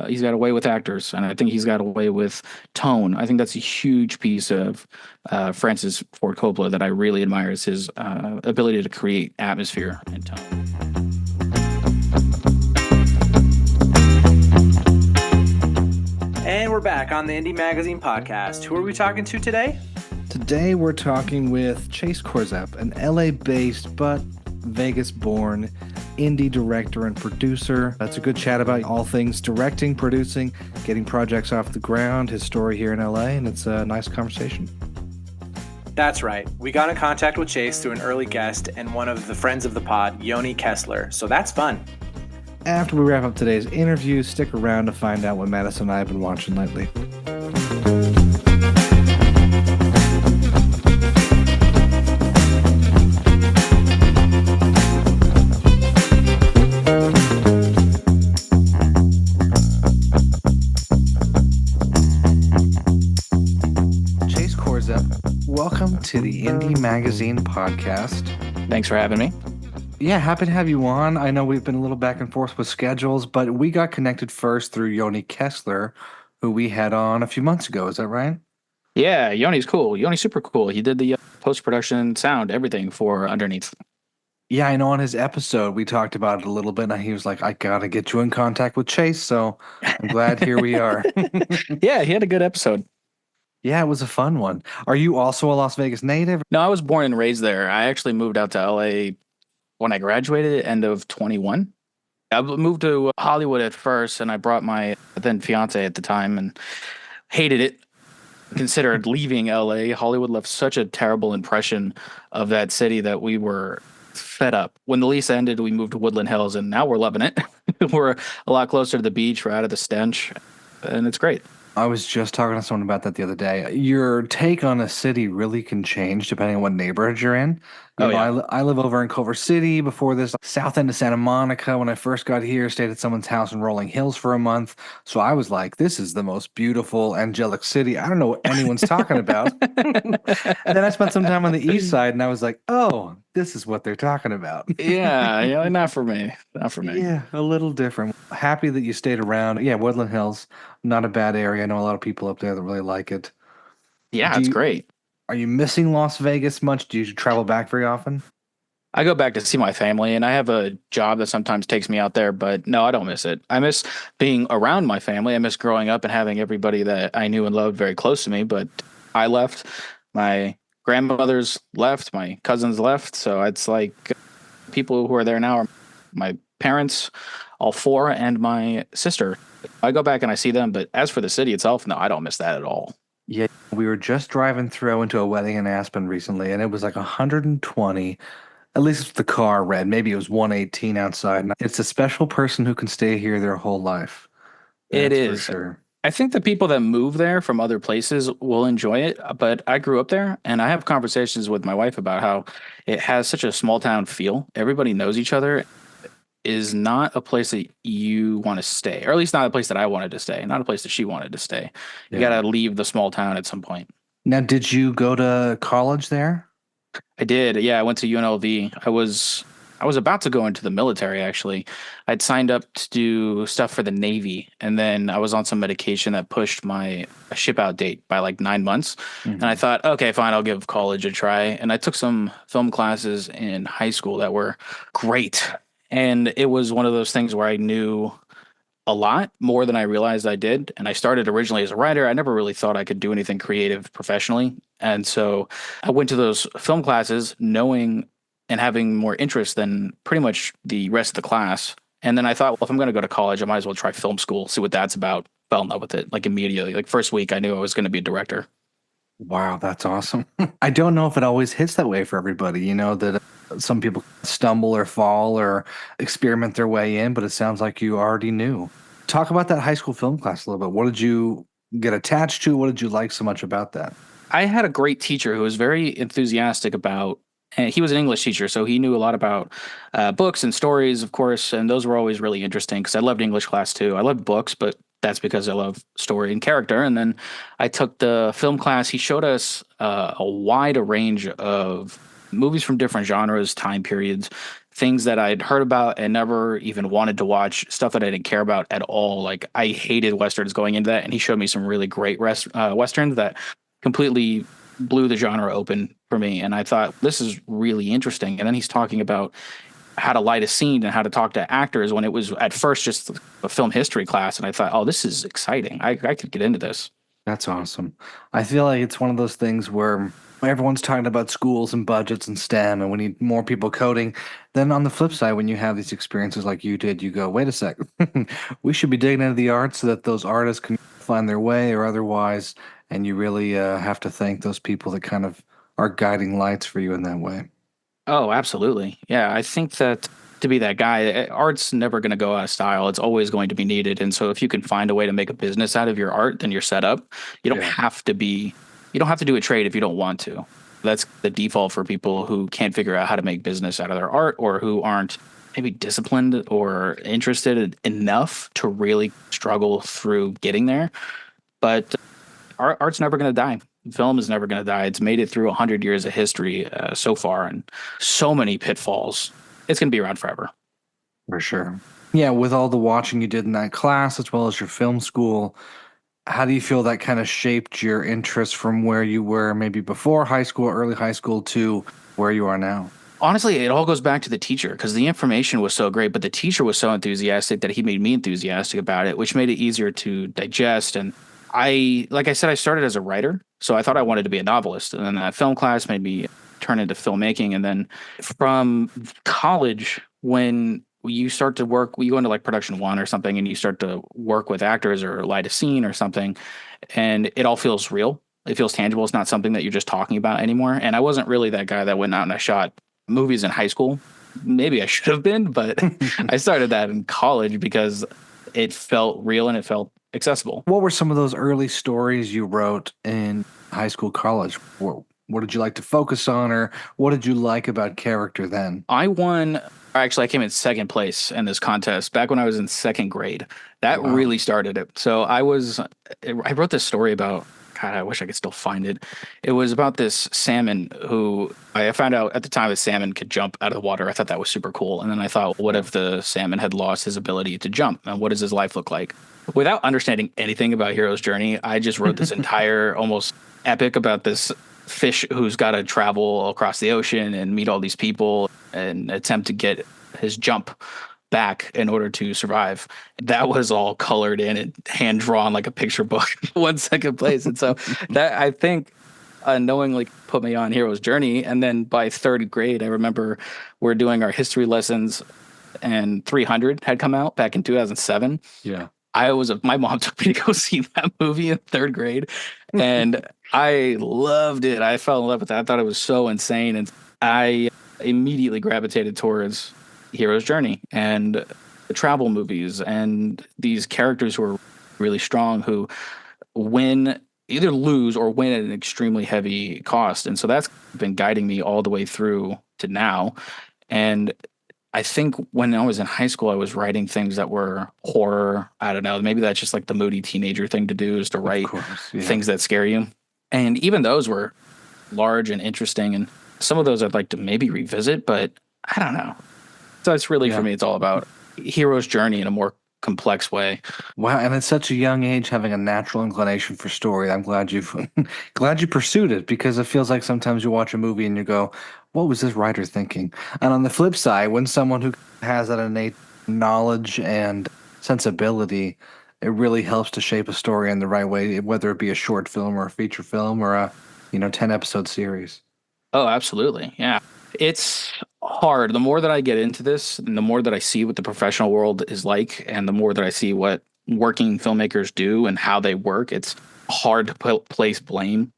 He's got a way with actors, and I think he's got a way with tone. I think that's a huge piece of Francis Ford Coppola that I really admire is his ability to create atmosphere and tone. And we're back on the Indie Magazine podcast. Who are we talking to today? Today we're talking with Chase Korzep, an LA-based but Vegas-born indie director and producer. That's a good chat about all things directing, producing, getting projects off the ground, his story here in LA, and it's a nice conversation. That's right. We got in contact with Chase through an early guest and one of the friends of the pod, Yoni Kessler. So that's fun. After we wrap up today's interview, stick around to find out what Madison and I have been watching lately. Chase Korzep, welcome to the Indie Magazine podcast. Thanks for having me. Yeah, happy to have you on. I know we've been a little back and forth with schedules, but we got connected first through Yoni Kessler, who we had on a few months ago. Is that right? Yeah, Yoni's cool. Yoni's super cool. He did the post-production sound, everything for Underneath. Yeah, I know on his episode we talked about it a little bit, and he was like, I got to get you in contact with Chase, so I'm glad here we are. Yeah, he had a good episode. Yeah, it was a fun one. Are you also a Las Vegas native? No, I was born and raised there. I actually moved out to LA when I graduated, end of 21. I moved to Hollywood at first, and I brought my then fiance at the time and hated it. Considered leaving LA. Hollywood left such a terrible impression of that city that we were fed up. When the lease ended, we moved to Woodland Hills, and now we're loving it. We're a lot closer to the beach. We're out of the stench, and it's great. I was just talking to someone about that the other day. Your take on a city really can change depending on what neighborhood you're in. I live over in Culver City. Before this, south end of Santa Monica. When I first got here, stayed at someone's house in Rolling Hills for a month. So I was like, this is the most beautiful, angelic city. I don't know what anyone's talking about. And then I spent some time on the east side, and I was like, oh, this is what they're talking about. Yeah, not for me. Not for me. Yeah, a little different. Happy that you stayed around. Yeah, Woodland Hills, not a bad area. I know a lot of people up there that really like it. Yeah, it's great. Are you missing Las Vegas much? Do you travel back very often? I go back to see my family, and I have a job that sometimes takes me out there, but no, I don't miss it. I miss being around my family. I miss growing up and having everybody that I knew and loved very close to me, but I left. My grandmothers left. My cousins left. So it's like people who are there now are my parents, all four, and my sister. I go back and I see them, but as for the city itself, no, I don't miss that at all. Yeah, we were just driving through. I went to a wedding in Aspen recently, and it was like 120. At least the car read. Maybe it was 118 outside. And it's a special person who can stay here their whole life. It That's is. for sure. I think the people that move there from other places will enjoy it, but I grew up there, and I have conversations with my wife about how it has such a small town feel. Everybody knows each other. Is not a place that you want to stay, or at least not a place that I wanted to stay, not a place that she wanted to stay. You got to leave the small town at some point. Now, did you go to college there? I did. Yeah, I went to UNLV. I was about to go into the military, actually. I'd signed up to do stuff for the Navy, and then I was on some medication that pushed my ship out date by like 9 months. Mm-hmm. And I thought, okay, fine, I'll give college a try. And I took some film classes in high school that were great. And it was one of those things where I knew a lot more than I realized I did. And I started originally as a writer. I never really thought I could do anything creative professionally. And so I went to those film classes knowing and having more interest than pretty much the rest of the class. And then I thought, well, if I'm going to go to college, I might as well try film school, see what that's about. Fell in love with it like immediately. Like first week, I knew I was going to be a director. Wow, that's awesome. I don't know if it always hits that way for everybody, that some people stumble or fall or experiment their way in, but it sounds like you already knew. Talk about that high school film class a little bit. What did you get attached to? What did you like so much about that? I had a great teacher who was very enthusiastic about, and he was an English teacher, so he knew a lot about books and stories, of course, and those were always really interesting because I loved English class too. I loved books, but that's because I love story and character. And then I took the film class. He showed us a wide range of movies from different genres, time periods, things that I'd heard about and never even wanted to watch, stuff that I didn't care about at all. Like I hated Westerns going into that, and he showed me some really great Westerns that completely blew the genre open for me. And I thought, this is really interesting. And then he's talking about how to light a scene and how to talk to actors when it was at first just a film history class. And I thought, oh, this is exciting. I could get into this. That's awesome. I feel like it's one of those things where everyone's talking about schools and budgets and STEM, and we need more people coding. Then on the flip side, when you have these experiences like you did, you go, wait a sec, we should be digging into the arts so that those artists can find their way or otherwise. And you really have to thank those people that kind of are guiding lights for you in that way. Oh, absolutely. Yeah, I think that to be that guy, art's never going to go out of style. It's always going to be needed. And so if you can find a way to make a business out of your art, then you're set up. You don't have to do a trade if you don't want to. That's the default for people who can't figure out how to make business out of their art, or who aren't maybe disciplined or interested enough to really struggle through getting there. But art's never going to die. Film is never going to die. It's made it through 100 years of history so far, and so many pitfalls. It's going to be around forever. For sure. Yeah, with all the watching you did in that class as well as your film school, how do you feel that kind of shaped your interest from where you were maybe before high school, early high school, to where you are now? Honestly, it all goes back to the teacher, because the information was so great, but the teacher was so enthusiastic that he made me enthusiastic about it, which made it easier to digest. And like I said, I started as a writer, so I thought I wanted to be a novelist. And then that film class made me turn into filmmaking. And then from college, when you start to work, you go into like production one or something, and you start to work with actors or light a scene or something, and it all feels real. It feels tangible. It's not something that you're just talking about anymore. And I wasn't really that guy that went out and I shot movies in high school. Maybe I should have been, but I started that in college because it felt real and it felt accessible. What were some of those early stories you wrote in high school, college? What did you like to focus on, or what did you like about character then? I came in second place in this contest back when I was in second grade. That really started it. So I wrote this story about, God, I wish I could still find it. It was about this salmon who I found out at the time a salmon could jump out of the water. I thought that was super cool. And then I thought, what if the salmon had lost his ability to jump? And what does his life look like? Without understanding anything about Hero's Journey, I just wrote this entire almost epic about this fish who's got to travel across the ocean and meet all these people and attempt to get his jump back in order to survive. That was all colored in and hand drawn like a picture book. One second place. And so that, I think, unknowingly put me on Hero's Journey. And then by third grade, I remember we're doing our history lessons, and 300 had come out back in 2007. Yeah. My mom took me to go see that movie in third grade, and I loved it. I fell in love with it. I thought it was so insane, and I immediately gravitated towards Hero's Journey and the travel movies and these characters who are really strong, who either lose or win at an extremely heavy cost. And so that's been guiding me all the way through to now. And I think when I was in high school, I was writing things that were horror. I don't know. Maybe that's just like the moody teenager thing to do, is to write things that scare you. And even those were large and interesting. And some of those I'd like to maybe revisit, but I don't know. So it's really, for me, it's all about Hero's Journey in a more complex way. Wow, and at such a young age, having a natural inclination for story. I'm glad you pursued it, because it feels like sometimes you watch a movie and you go, what was this writer thinking? And on the flip side, when someone who has that innate knowledge and sensibility, it really helps to shape a story in the right way, whether it be a short film or a feature film or a 10-episode series. Oh, absolutely. Yeah. It's hard. The more that I get into this, and the more that I see what the professional world is like, and the more that I see what working filmmakers do and how they work, it's hard to place blame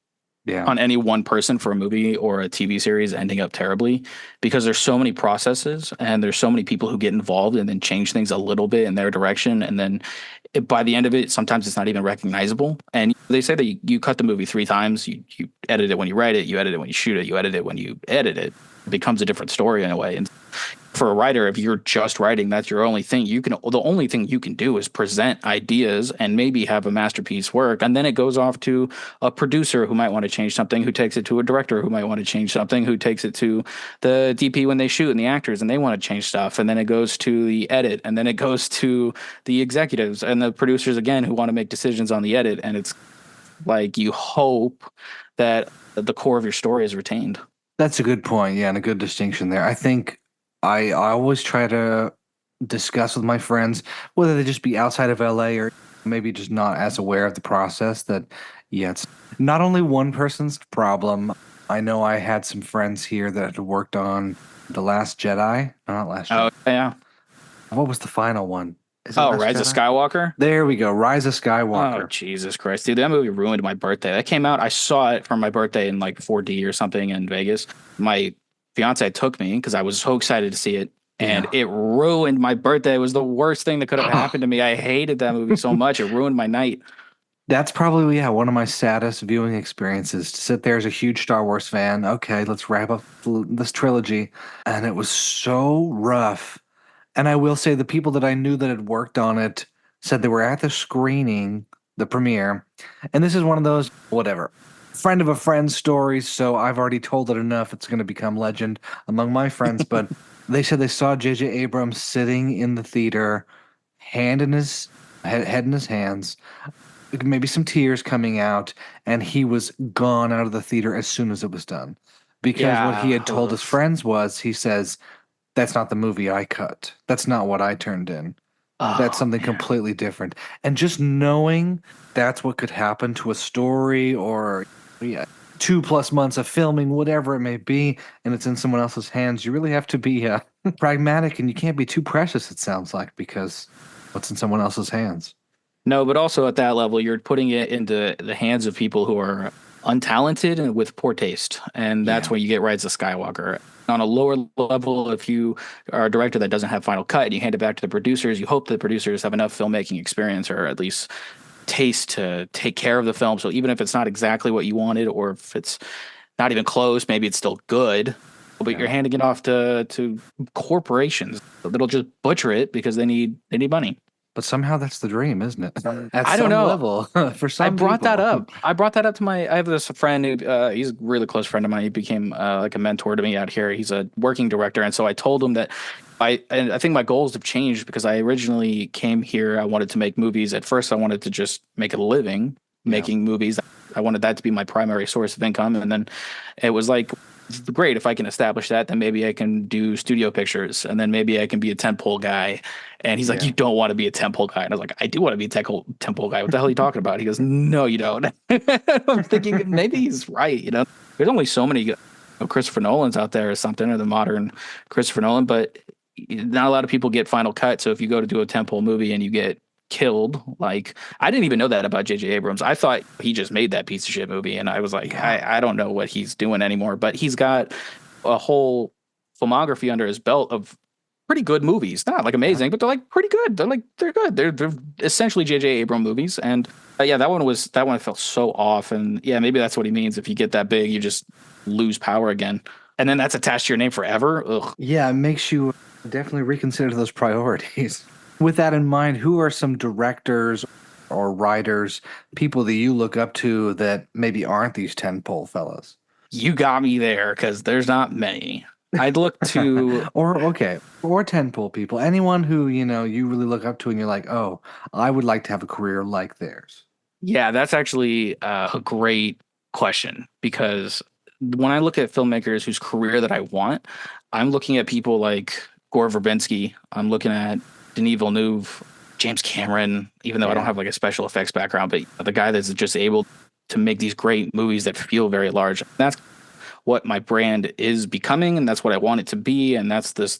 on any one person for a movie or a TV series ending up terribly, because there's so many processes and there's so many people who get involved and then change things a little bit in their direction. And then by the end of it, sometimes it's not even recognizable. And they say that you cut the movie 3 times. You edit it when you write it, you edit it when you shoot it, you edit it when you edit it. It becomes a different story in a way. And for a writer, if you're just writing, that's your only thing. The only thing you can do is present ideas and maybe have a masterpiece work. And then it goes off to a producer who might want to change something, who takes it to a director who might want to change something, who takes it to the DP when they shoot and the actors and they want to change stuff. And then it goes to the edit, and then it goes to the executives and the producers again who want to make decisions on the edit. And it's like you hope that the core of your story is retained. That's a good point. Yeah, and a good distinction there. I think I always try to discuss with my friends, whether they just be outside of LA or maybe just not as aware of the process, that, yeah, it's not only one person's problem. I know I had some friends here that had worked on The Last Jedi. Not Last Jedi. Oh, yeah. What was the final one? Rise of Skywalker? There we go. Rise of Oh, Skywalker. Jesus Christ. Dude, that movie ruined my birthday. That came out, I saw it for my birthday in like 4D or something in Vegas. My fiance took me because I was so excited to see it. And it ruined my birthday. It was the worst thing that could have happened to me. I hated that movie so much. It ruined my night. That's probably, one of my saddest viewing experiences, to sit there as a huge Star Wars fan. Okay, let's wrap up this trilogy. And it was so rough. And I will say the people that I knew that had worked on it said they were at the screening, the premiere. And this is one of those, whatever, friend of a friend stories. So I've already told it enough. It's going to become legend among my friends. But they said they saw J.J. Abrams sitting in the theater, head in his hands, maybe some tears coming out, and he was gone out of the theater as soon as it was done. Because what he had told his friends was, he says, that's not the movie I cut. That's not what I turned in. That's something completely different. And just knowing that's what could happen to a story, or 2+ months of filming, whatever it may be, and it's in someone else's hands, you really have to be pragmatic, and you can't be too precious, it sounds like, because what's in someone else's hands. No, but also at that level, you're putting it into the hands of people who are untalented and with poor taste. And that's where you get Rise of Skywalker. On a lower level, if you are a director that doesn't have final cut and you hand it back to the producers, you hope the producers have enough filmmaking experience or at least taste to take care of the film. So even if it's not exactly what you wanted, or if it's not even close, maybe it's still good, but you're handing it off to corporations that'll just butcher it because they need money. But somehow that's the dream, isn't it? At I don't some know. level, for some I brought people. that up. I brought that up to I have this friend who, he's a really close friend of mine. He became like a mentor to me out here. He's a working director. And so I told him that I think my goals have changed, because I originally came here. I wanted to make movies. At first, I wanted to just make a living making movies. I wanted that to be my primary source of income. And then it was like, great, if I can establish that, then maybe I can do studio pictures, and then maybe I can be a tentpole guy. And he's like, you don't want to be a tentpole guy. And I was like, I do want to be a tentpole guy. What the hell are you talking about? He goes, no, you don't. I'm thinking maybe he's right. There's only so many Christopher Nolans out there or something, or the modern Christopher Nolan, but not a lot of people get final cut. So if you go to do a tentpole movie and you get killed, like, I didn't even know that about J.J. Abrams. I thought he just made that piece of shit movie, and I was like, I don't know what he's doing anymore. But he's got a whole filmography under his belt of pretty good movies. Not like amazing, but they're like pretty good. They're good. They're essentially J.J. Abrams movies. And that one felt so off. And maybe that's what he means. If you get that big, you just lose power again, and then that's attached to your name forever. Ugh. Yeah, it makes you definitely reconsider those priorities. With that in mind, who are some directors or writers, people that you look up to that maybe aren't these tentpole fellas? You got me there, because there's not many. I'd look to or tentpole people, anyone who you really look up to, and you're like, oh, I would like to have a career like theirs. Yeah, that's actually a great question, because when I look at filmmakers whose career that I want, I'm looking at people like Gore Verbinski. I'm looking at Denis Villeneuve, James Cameron, even though I don't have like a special effects background, but the guy that's just able to make these great movies that feel very large. That's what my brand is becoming, and that's what I want it to be. And that's the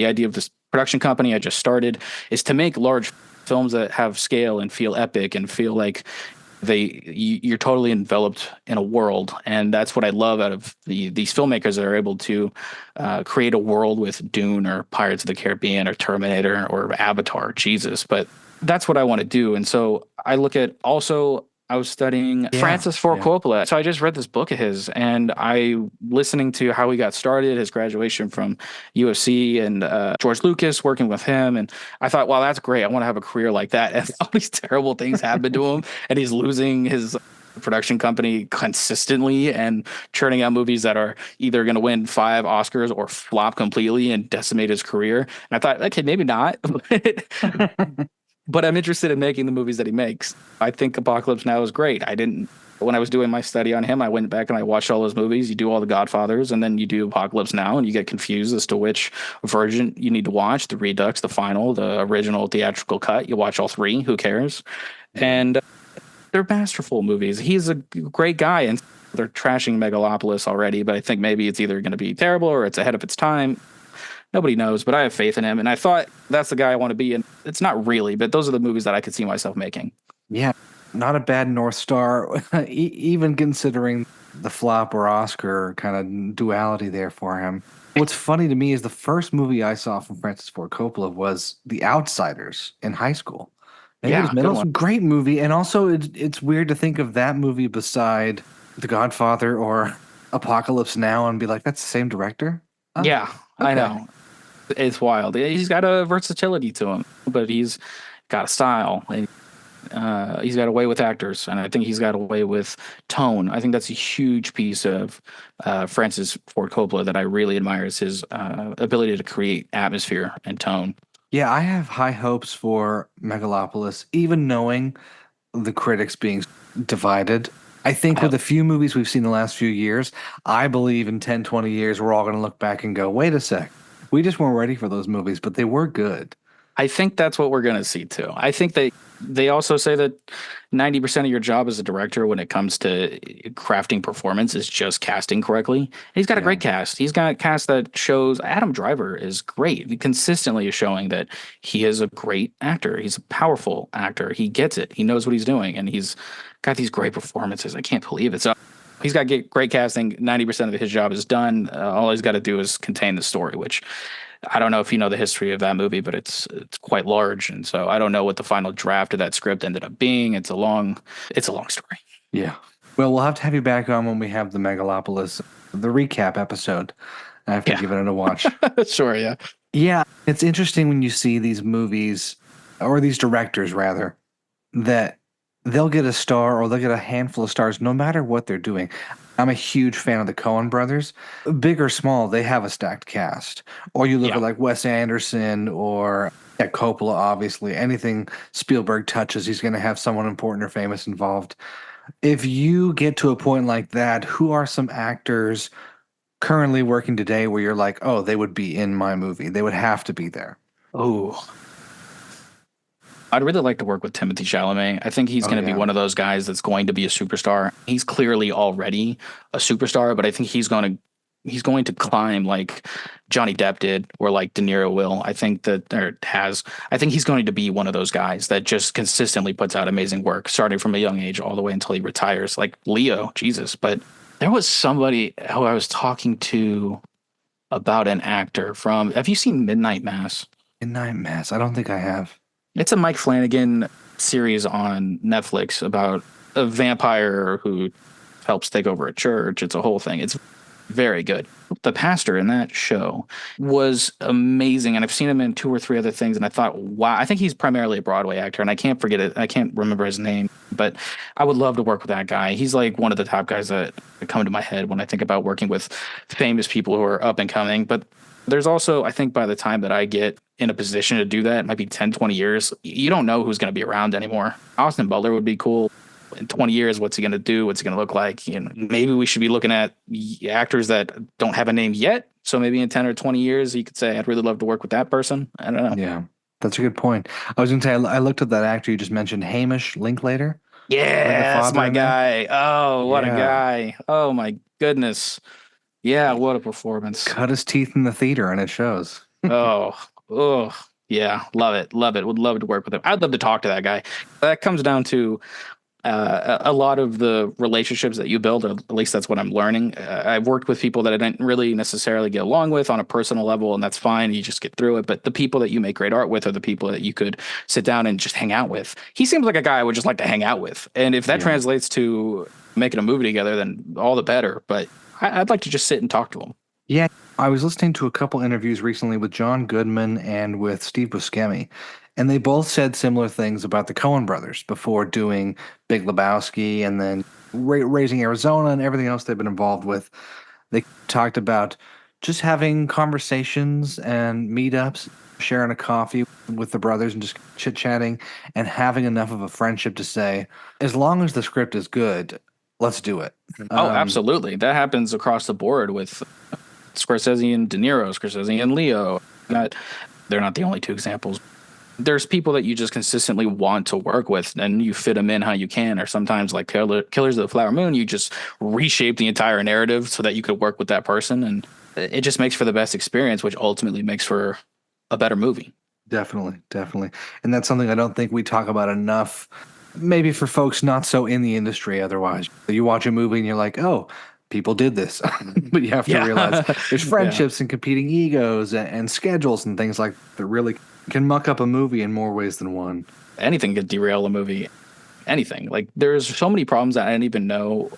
idea of this production company I just started, is to make large films that have scale and feel epic and feel like you're totally enveloped in a world. And that's what I love out of these filmmakers that are able to create a world with Dune or Pirates of the Caribbean or Terminator or Avatar, Jesus. But that's what I want to do. And so I look at also I was studying Francis Ford Coppola. So I just read this book of his, and listening to how he got started, his graduation from UFC, and George Lucas working with him. And I thought, wow, that's great. I want to have a career like that. And all these terrible things happen to him, and he's losing his production company consistently and churning out movies that are either going to win 5 Oscars or flop completely and decimate his career. And I thought, okay, maybe not. But I'm interested in making the movies that he makes. I think Apocalypse Now is great. When I was doing my study on him, I went back and I watched all those movies. You do all the Godfathers, and then you do Apocalypse Now, and you get confused as to which version you need to watch, the Redux, the final, the original theatrical cut. You watch all 3, who cares? And they're masterful movies. He's a great guy, and they're trashing Megalopolis already, but I think maybe it's either going to be terrible or it's ahead of its time. Nobody knows, but I have faith in him, and I thought that's the guy I want to be. And it's not really, but those are the movies that I could see myself making. Yeah, not a bad North Star, even considering the flop or Oscar kind of duality there for him. What's funny to me is the first movie I saw from Francis Ford Coppola was The Outsiders in high school. Maybe it was middle school. Great movie, and also it's weird to think of that movie beside The Godfather or Apocalypse Now and be like, that's the same director? Yeah, okay. I know. It's wild. He's got a versatility to him, but he's got a style. And, he's got a way with actors, and I think he's got a way with tone. I think that's a huge piece of Francis Ford Coppola that I really admire, is his ability to create atmosphere and tone. Yeah, I have high hopes for Megalopolis, even knowing the critics being divided. I think with a few movies we've seen the last few years, I believe in 10, 20 years, we're all going to look back and go, wait a sec. We just weren't ready for those movies, but they were good. I think that's what we're going to see, too. I think they also say that 90% of your job as a director when it comes to crafting performance is just casting correctly. And he's got a great cast. He's got a cast that shows Adam Driver is great. He consistently is showing that he is a great actor. He's a powerful actor. He gets it. He knows what he's doing, and he's got these great performances. I can't believe it. So he's got great casting. 90% of his job is done. All he's got to do is contain the story, which I don't know if you know the history of that movie, but it's quite large. And so I don't know what the final draft of that script ended up being. It's a long story. Yeah. Well, we'll have to have you back on when we have the Megalopolis, the recap episode. I have to give it a watch. Sure, yeah. Yeah. It's interesting when you see these movies, or these directors rather, that they'll get a star or they'll get a handful of stars no matter what they're doing. I'm a huge fan of the Coen brothers. Big or small, they have a stacked cast. Or you look at like Wes Anderson or Coppola, obviously. Anything Spielberg touches, he's going to have someone important or famous involved. If you get to a point like that, who are some actors currently working today where you're like, oh, they would be in my movie? They would have to be there. Oh, I'd really like to work with Timothée Chalamet. I think he's going to be one of those guys that's going to be a superstar. He's clearly already a superstar, but I think he's going to climb like Johnny Depp did, or like De Niro will. I think I think he's going to be one of those guys that just consistently puts out amazing work, starting from a young age all the way until he retires, like Leo, Jesus. But there was somebody who I was talking to about an actor from, have you seen Midnight Mass? Midnight Mass? I don't think I have. It's a Mike Flanagan series on Netflix about a vampire who helps take over a church. It's a whole thing. It's very good. The pastor in that show was amazing, and I've seen him in 2 or 3 other things, and I thought, wow, I think he's primarily a Broadway actor, and I can't forget it. I can't remember his name, but I would love to work with that guy. He's like one of the top guys that come to my head when I think about working with famous people who are up and coming. But there's also, I think by the time that I get in a position to do that, it might be 10, 20 years. You don't know who's going to be around anymore. Austin Butler would be cool. In 20 years, what's he going to do? What's he going to look like? You know, maybe we should be looking at actors that don't have a name yet. So maybe in 10 or 20 years, you could say, I'd really love to work with that person. I don't know. Yeah, that's a good point. I was going to say, I looked at that actor you just mentioned, Hamish Linklater. Yeah, that's my guy. Oh, what a guy. Oh, my goodness. Yeah, what a performance. Cut his teeth in the theater, and it shows. Yeah, love it. Would love to work with him. I'd love to talk to that guy. That comes down to, A lot of the relationships that you build, or at least that's what I'm learning. I've worked with people that I didn't really necessarily get along with on a personal level, and that's fine. You just get through it. But the people that you make great art with are the people that you could sit down and just hang out with. He seems like a guy I would just like to hang out with. And if that translates to making a movie together, then all the better. But I'd like to just sit and talk to him. Yeah, I was listening to a couple interviews recently with John Goodman and with Steve Buscemi, and they both said similar things about the Coen brothers before doing Big Lebowski and then Raising Arizona and everything else they've been involved with. They talked about just having conversations and meetups, sharing a coffee with the brothers and just chit-chatting and having enough of a friendship to say, as long as the script is good, let's do it. Oh, absolutely. That happens across the board with Scorsese and De Niro, Scorsese and Leo. They're not the only two examples. There's people that you just consistently want to work with, and you fit them in how you can. Or sometimes, like Killers of the Flower Moon, you just reshape the entire narrative so that you could work with that person, and it just makes for the best experience, which ultimately makes for a better movie. Definitely, definitely. And that's something I don't think we talk about enough. Maybe for folks not so in the industry otherwise. You watch a movie and you're like, oh, people did this. But you have to realize there's friendships and competing egos and schedules and things like that really can muck up a movie in more ways than one. Anything could derail a movie. Anything. Like, there's so many problems that I didn't even know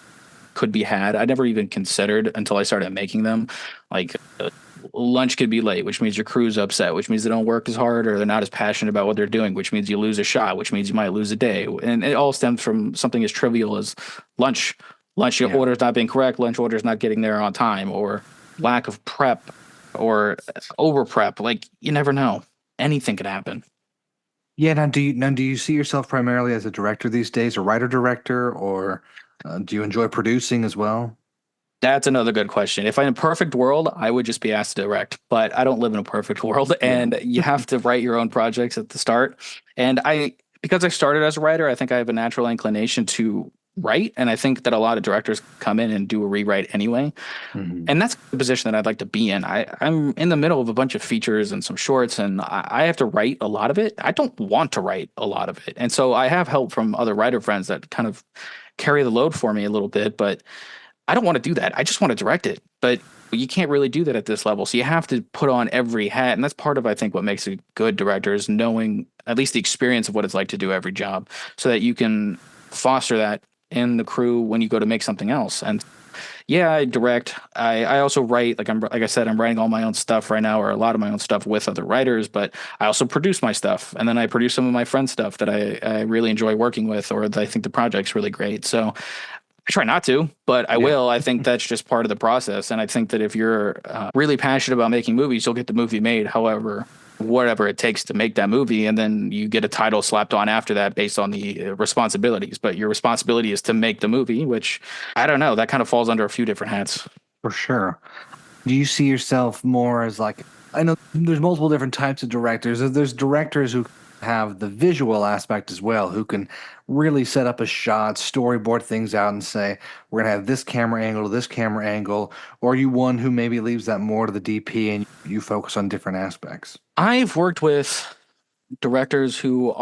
could be had. I never even considered until I started making them. Like, lunch could be late, which means your crew's upset, which means they don't work as hard or they're not as passionate about what they're doing, which means you lose a shot, which means you might lose a day. And it all stems from something as trivial as lunch. Lunch order's not being correct, lunch order's not getting there on time, or lack of prep or over prep. Like, you never know. Anything could happen. Yeah. Now, do you see yourself primarily as a director these days, a writer director, or do you enjoy producing as well? That's another good question. If I'm in a perfect world, I would just be asked to direct, but I don't live in a perfect world, and you have to write your own projects at the start. And because I started as a writer, I think I have a natural inclination to write, and I think that a lot of directors come in and do a rewrite anyway. And that's the position that I'd like to be in. I'm in the middle of a bunch of features and some shorts, and I have to write a lot of it. I don't want to write a lot of it, and so I have help from other writer friends that kind of carry the load for me a little bit, but I don't want to do that. I just want to direct it. But you can't really do that at this level. So you have to put on every hat. And that's part of, I think, what makes a good director is knowing at least the experience of what it's like to do every job so that you can foster that in the crew when you go to make something else. And yeah, I direct. I also write. Like I said, I'm writing all my own stuff right now, or a lot of my own stuff with other writers. But I also produce my stuff, and then I produce some of my friends' stuff that I really enjoy working with, or that I think the project's really great. So I try not to, but I will. I think that's just part of the process. And I think that if you're really passionate about making movies, you'll get the movie made. However, whatever it takes to make that movie, and then you get a title slapped on after that based on the responsibilities. But your responsibility is to make the movie, which I don't know. That kind of falls under a few different hats. For sure. Do you see yourself more as like, I know there's multiple different types of directors. There's directors who have the visual aspect as well, who can really set up a shot, storyboard things out and say, we're going to have this camera angle to this camera angle, or are you one who maybe leaves that more to the DP and you focus on different aspects? I've worked with directors who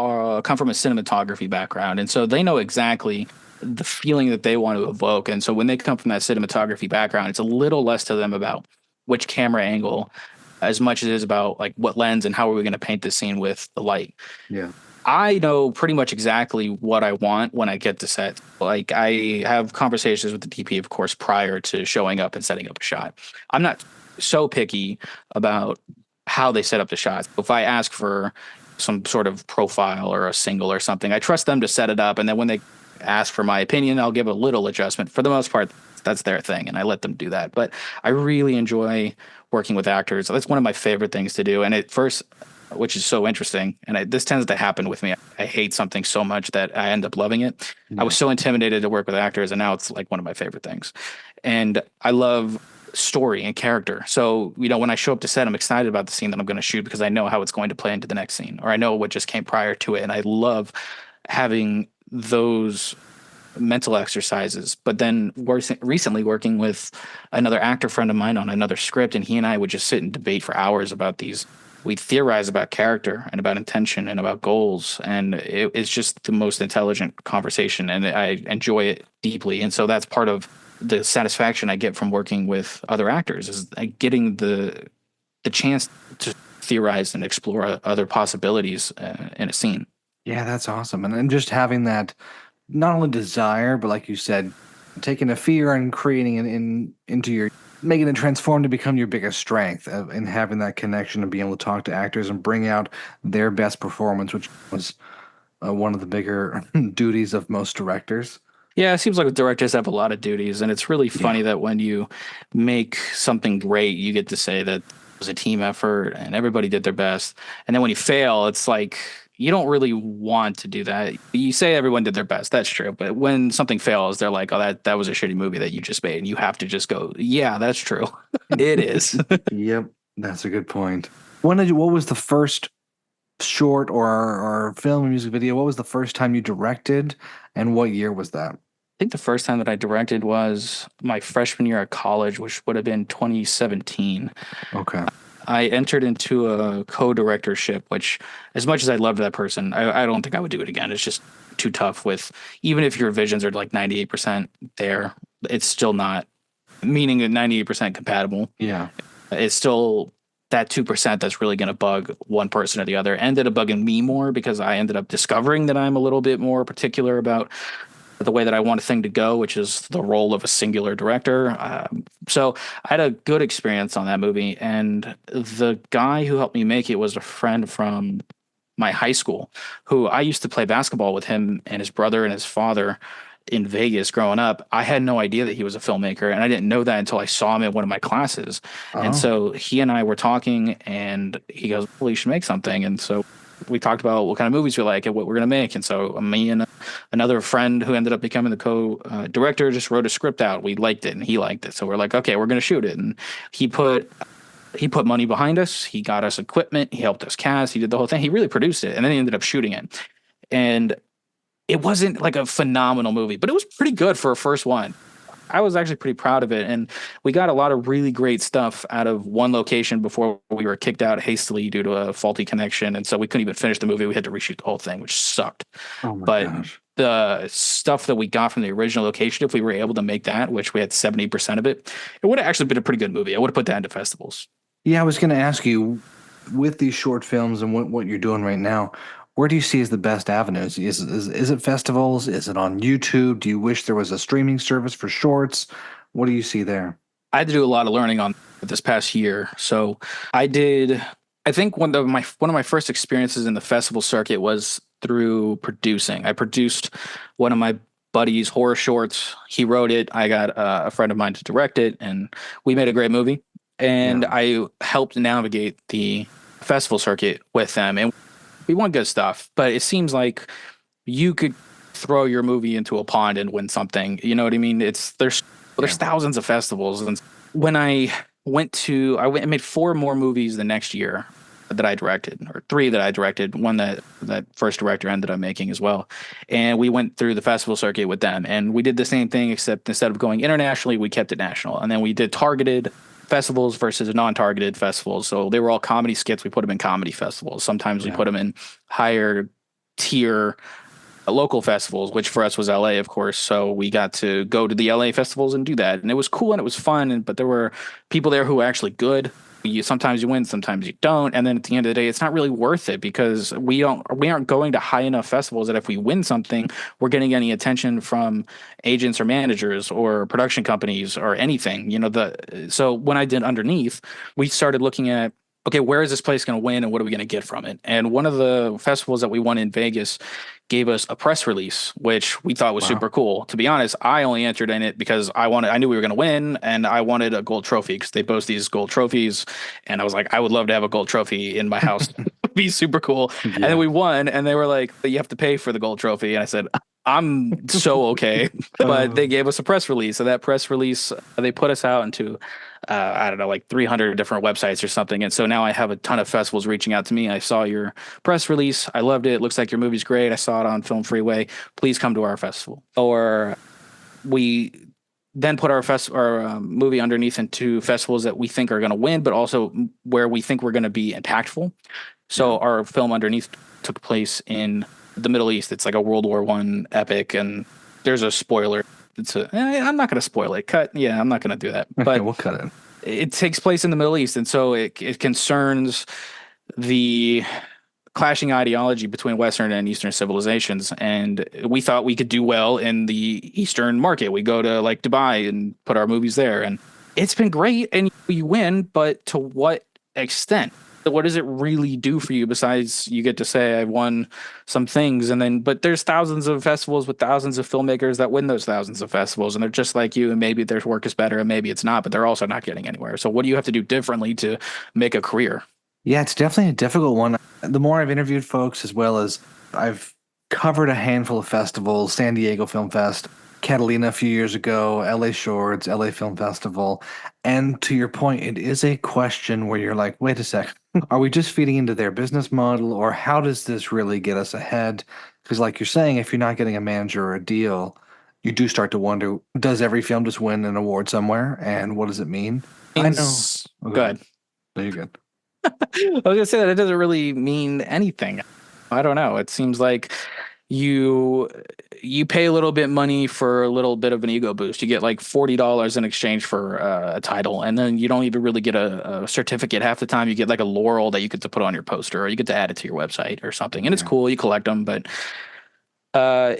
come from a cinematography background, and so they know exactly the feeling that they want to evoke. And so when they come from that cinematography background, it's a little less to them about which camera angle as much as it is about like what lens and how are we going to paint this scene with the light. Yeah. I know pretty much exactly what I want when I get to set. Like, I have conversations with the DP, of course, prior to showing up and setting up a shot. I'm not so picky about how they set up the shots. If I ask for some sort of profile or a single or something, I trust them to set it up. And then when they ask for my opinion, I'll give a little adjustment. For the most part, that's their thing, and I let them do that. But I really enjoy working with actors. That's one of my favorite things to do. And at first, which is so interesting, and this tends to happen with me, I hate something so much that I end up loving it. I was so intimidated to work with actors, and now it's like one of my favorite things. And I love story and character. So, when I show up to set, I'm excited about the scene that I'm going to shoot because I know how it's going to play into the next scene, or I know what just came prior to it. And I love having those mental exercises. But then recently working with another actor friend of mine on another script, and he and I would just sit and debate for hours about these we theorize about character and about intention and about goals, and it's just the most intelligent conversation, and I enjoy it deeply. And so that's part of the satisfaction I get from working with other actors, is getting the chance to theorize and explore other possibilities in a scene. Yeah, that's awesome. And just having that not only desire, but like you said, taking a fear and creating it into your, making it transform to become your biggest strength, and having that connection and being able to talk to actors and bring out their best performance, which was one of the bigger duties of most directors. Yeah, it seems like directors have a lot of duties, and it's really funny that when you make something great, you get to say that it was a team effort and everybody did their best. And then when you fail, it's like you don't really want to do that. You say everyone did their best, that's true, but when something fails, they're like, "Oh, that was a shitty movie that you just made," and you have to just go, "Yeah, that's true, it is." Yep, that's a good point. What was the first short or film or music video? What was the first time you directed, and what year was that? I think the first time that I directed was my freshman year at college, which would have been 2017. Okay. I entered into a co-directorship, which, as much as I loved that person, I don't think I would do it again. It's just too tough with, even if your visions are like 98% there, it's still not, meaning at 98% compatible. Yeah. It's still that 2% that's really going to bug one person or the other. Ended up bugging me more because I ended up discovering that I'm a little bit more particular about the way that I want a thing to go, which is the role of a singular director. So I had a good experience on that movie, and the guy who helped me make it was a friend from my high school, who I used to play basketball with him and his brother and his father in Vegas growing up. I had no idea that he was a filmmaker, and I didn't know that until I saw him in one of my classes. And so he and I were talking, and he goes, "Well, you should make something." And so we talked about what kind of movies we like and what we're going to make. And so me and another friend who ended up becoming the co-director just wrote a script out. We liked it and he liked it. So we're like, okay, we're going to shoot it. And he put money behind us. He got us equipment. He helped us cast. He did the whole thing. He really produced it. And then he ended up shooting it. And it wasn't like a phenomenal movie, but it was pretty good for a first one. I was actually pretty proud of it, and we got a lot of really great stuff out of one location before we were kicked out hastily due to a faulty connection, and so we couldn't even finish the movie. We had to reshoot the whole thing, which sucked. Oh my but gosh. The stuff that we got from the original location, if we were able to make that, which we had 70% of it, it would have actually been a pretty good movie. I would have put that into festivals. Yeah, I was going to ask you, with these short films and what you're doing right now, where do you see as the best avenues? Is it festivals? Is it on YouTube? Do you wish there was a streaming service for shorts? What do you see there? I had to do a lot of learning on this past year. So I think one of my first experiences in the festival circuit was through producing. I produced one of my buddy's horror shorts. He wrote it. I got a friend of mine to direct it, and we made a great movie. And I helped navigate the festival circuit with them, and we won good stuff. But it seems like you could throw your movie into a pond and win something. You know what I mean? There's thousands of festivals, and when I and made 4 more movies the next year that I directed, or 3 that I directed, one that first director ended up making as well. And we went through the festival circuit with them, and we did the same thing, except instead of going internationally, we kept it national. And then we did targeted festivals versus non-targeted festivals. So they were all comedy skits. We put them in comedy festivals. Sometimes we put them in higher tier local festivals, which for us was LA, of course. So we got to go to the LA festivals and do that. And it was cool and it was fun. But there were people there who were actually good. Sometimes you win, sometimes you don't. And then at the end of the day, it's not really worth it, because we aren't going to high enough festivals that if we win something, we're getting any attention from agents or managers or production companies or anything. So when I did Underneath, we started looking at, okay, where is this place going to win and what are we going to get from it? And one of the festivals that we won in Vegas gave us a press release, which we thought was super cool. To be honest, I only entered in it because I knew we were going to win, and I wanted a gold trophy because they boast these gold trophies. And I was like, I would love to have a gold trophy in my house. It'd be super cool. Yeah. And then we won, and they were like, you have to pay for the gold trophy. And I said, I'm so okay. But they gave us a press release. So that press release, they put us out into, I don't know, like 300 different websites or something. And so now I have a ton of festivals reaching out to me. I saw your press release. I loved it. It looks like your movie's great. I saw it on Film Freeway. Please come to our festival. Or we then put our movie underneath into festivals that we think are going to win, but also where we think we're going to be impactful. So our film underneath took place in the Middle East. It's like a World War I epic, and there's a spoiler. I'm not going to spoil it. I'm not going to do that. Okay, But we'll cut it. it takes place in the Middle East, and so it concerns the clashing ideology between Western and Eastern civilizations. And we thought we could do well in the Eastern market. We go to like Dubai and put our movies there, and it's been great, and you win, but to what extent? What does it really do for you besides you get to say I won some things, and then but there's thousands of festivals with thousands of filmmakers that win those thousands of festivals, and they're just like you, and maybe their work is better and maybe it's not, but they're also not getting anywhere. So what do you have to do differently to make a career? Yeah, it's definitely a difficult one. The more I've interviewed folks, as well as I've covered a handful of festivals, San Diego Film Fest, Catalina a few years ago, LA Shorts, LA Film Festival. And to your point, it is a question where you're like, wait a sec, are we just feeding into their business model, or how does this really get us ahead? Because like you're saying, if you're not getting a manager or a deal, you do start to wonder, does every film just win an award somewhere? And what does it mean? I know. Oh, Good. No, you're good. I was gonna say that it doesn't really mean anything. I don't know. It seems like you pay a little bit money for a little bit of an ego boost. You get like $40 in exchange for a title, and then you don't even really get a certificate. Half the time, you get like a laurel that you get to put on your poster, or you get to add it to your website or something. And it's cool. You collect them, but uh,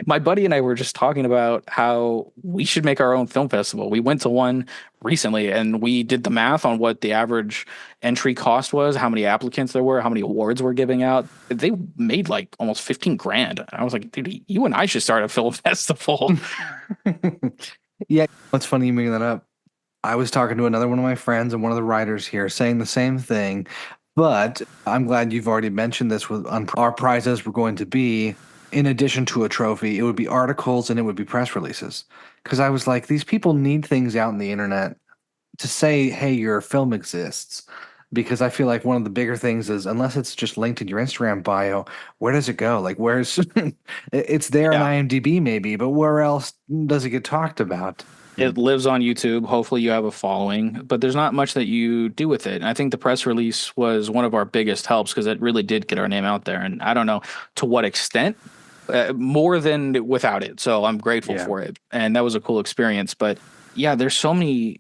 my buddy and I were just talking about how we should make our own film festival. We went to one recently, and we did the math on what the average entry cost was, how many applicants there were, how many awards we're giving out. They made like almost 15 grand. And I was like, dude, you and I should start a film festival. Yeah, it's funny you bring that up. I was talking to another one of my friends and one of the writers here saying the same thing, but I'm glad you've already mentioned this with on our prizes were going to be, in addition to a trophy, it would be articles and it would be press releases. Because I was like, these people need things out on the internet to say, hey, your film exists. Because I feel like one of the bigger things is, unless it's just linked in your Instagram bio, where does it go? Like, where's it's there on IMDb maybe, but where else does it get talked about? It lives on YouTube. Hopefully you have a following, but there's not much that you do with it. And I think the press release was one of our biggest helps because it really did get our name out there. And I don't know to what extent, more than without it. So I'm grateful for it. And that was a cool experience. But yeah, there's so many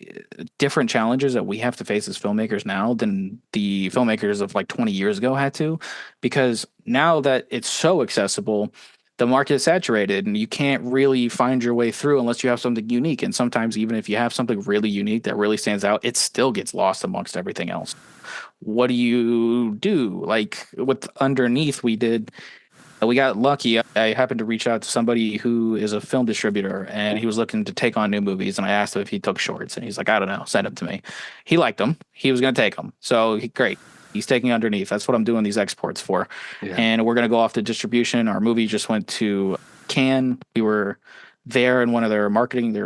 different challenges that we have to face as filmmakers now than the filmmakers of like 20 years ago had to, because now that it's so accessible, the market is saturated and you can't really find your way through unless you have something unique. And sometimes even if you have something really unique that really stands out, it still gets lost amongst everything else. What do you do? Like with Underneath, we got lucky. I happened to reach out to somebody who is a film distributor, and he was looking to take on new movies. And I asked him if he took shorts, and he's like, I don't know, send them to me. He liked them. He was going to take them. So great. He's taking Underneath. That's what I'm doing these exports for. Yeah. And we're going to go off to distribution. Our movie just went to Cannes. We were there in one of their marketing,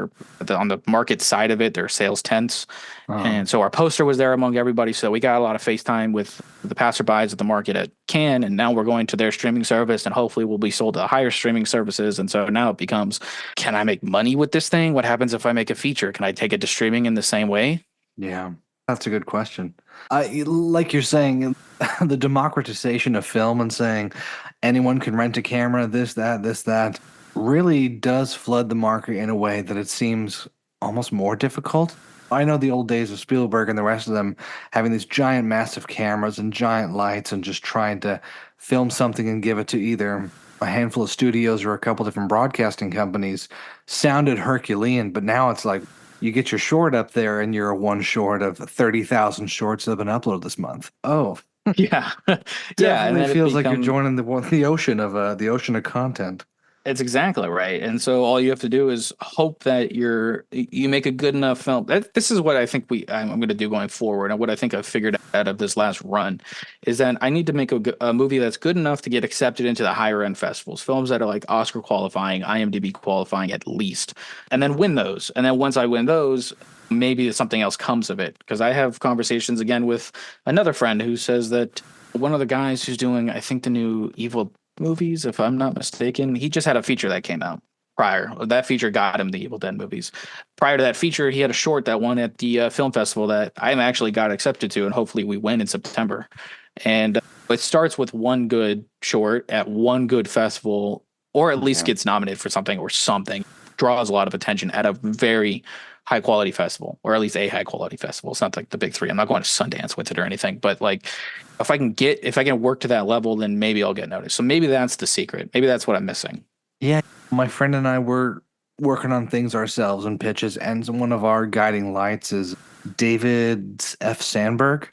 on the market side of it, their sales tents. And so our poster was there among everybody. So we got a lot of FaceTime with the passerbys at the market at Cannes. And now we're going to their streaming service, and hopefully we'll be sold to higher streaming services. And so now it becomes, can I make money with this thing? What happens if I make a feature? Can I take it to streaming in the same way? Yeah, that's a good question. Like you're saying, the democratization of film and saying anyone can rent a camera, this, that, really does flood the market in a way that it seems almost more difficult. I know the old days of Spielberg and the rest of them having these giant, massive cameras and giant lights and just trying to film something and give it to either a handful of studios or a couple different broadcasting companies sounded Herculean, but now it's like you get your short up there and you're one short of 30,000 shorts that have been uploaded this month. Oh, yeah. Yeah, and it feels like you're joining the ocean of content. It's exactly right. And so all you have to do is hope that you make a good enough film. This is what I think I'm going to do going forward, and what I think I've figured out of this last run is that I need to make a movie that's good enough to get accepted into the higher end festivals, films that are like Oscar qualifying, IMDb qualifying at least, and then win those. And then once I win those, maybe something else comes of it. Because I have conversations again with another friend who says that one of the guys who's doing, I think, the new Evil movies, if I'm not mistaken, he just had a feature that came out, prior. That feature got him the Evil Dead movies. Prior to that feature, he had a short that won at the film festival that I actually got accepted to, and hopefully we win in September. And it starts with one good short at one good festival, or at least gets nominated for something or something, draws a lot of attention at a very high quality festival, or at least a high quality festival. It's not like the big three. I'm not going to Sundance with it or anything, but like if I can work to that level, then maybe I'll get noticed. So maybe that's the secret. Maybe that's what I'm missing. Yeah, my friend and I were working on things ourselves and pitches, and one of our guiding lights is David F. Sandberg,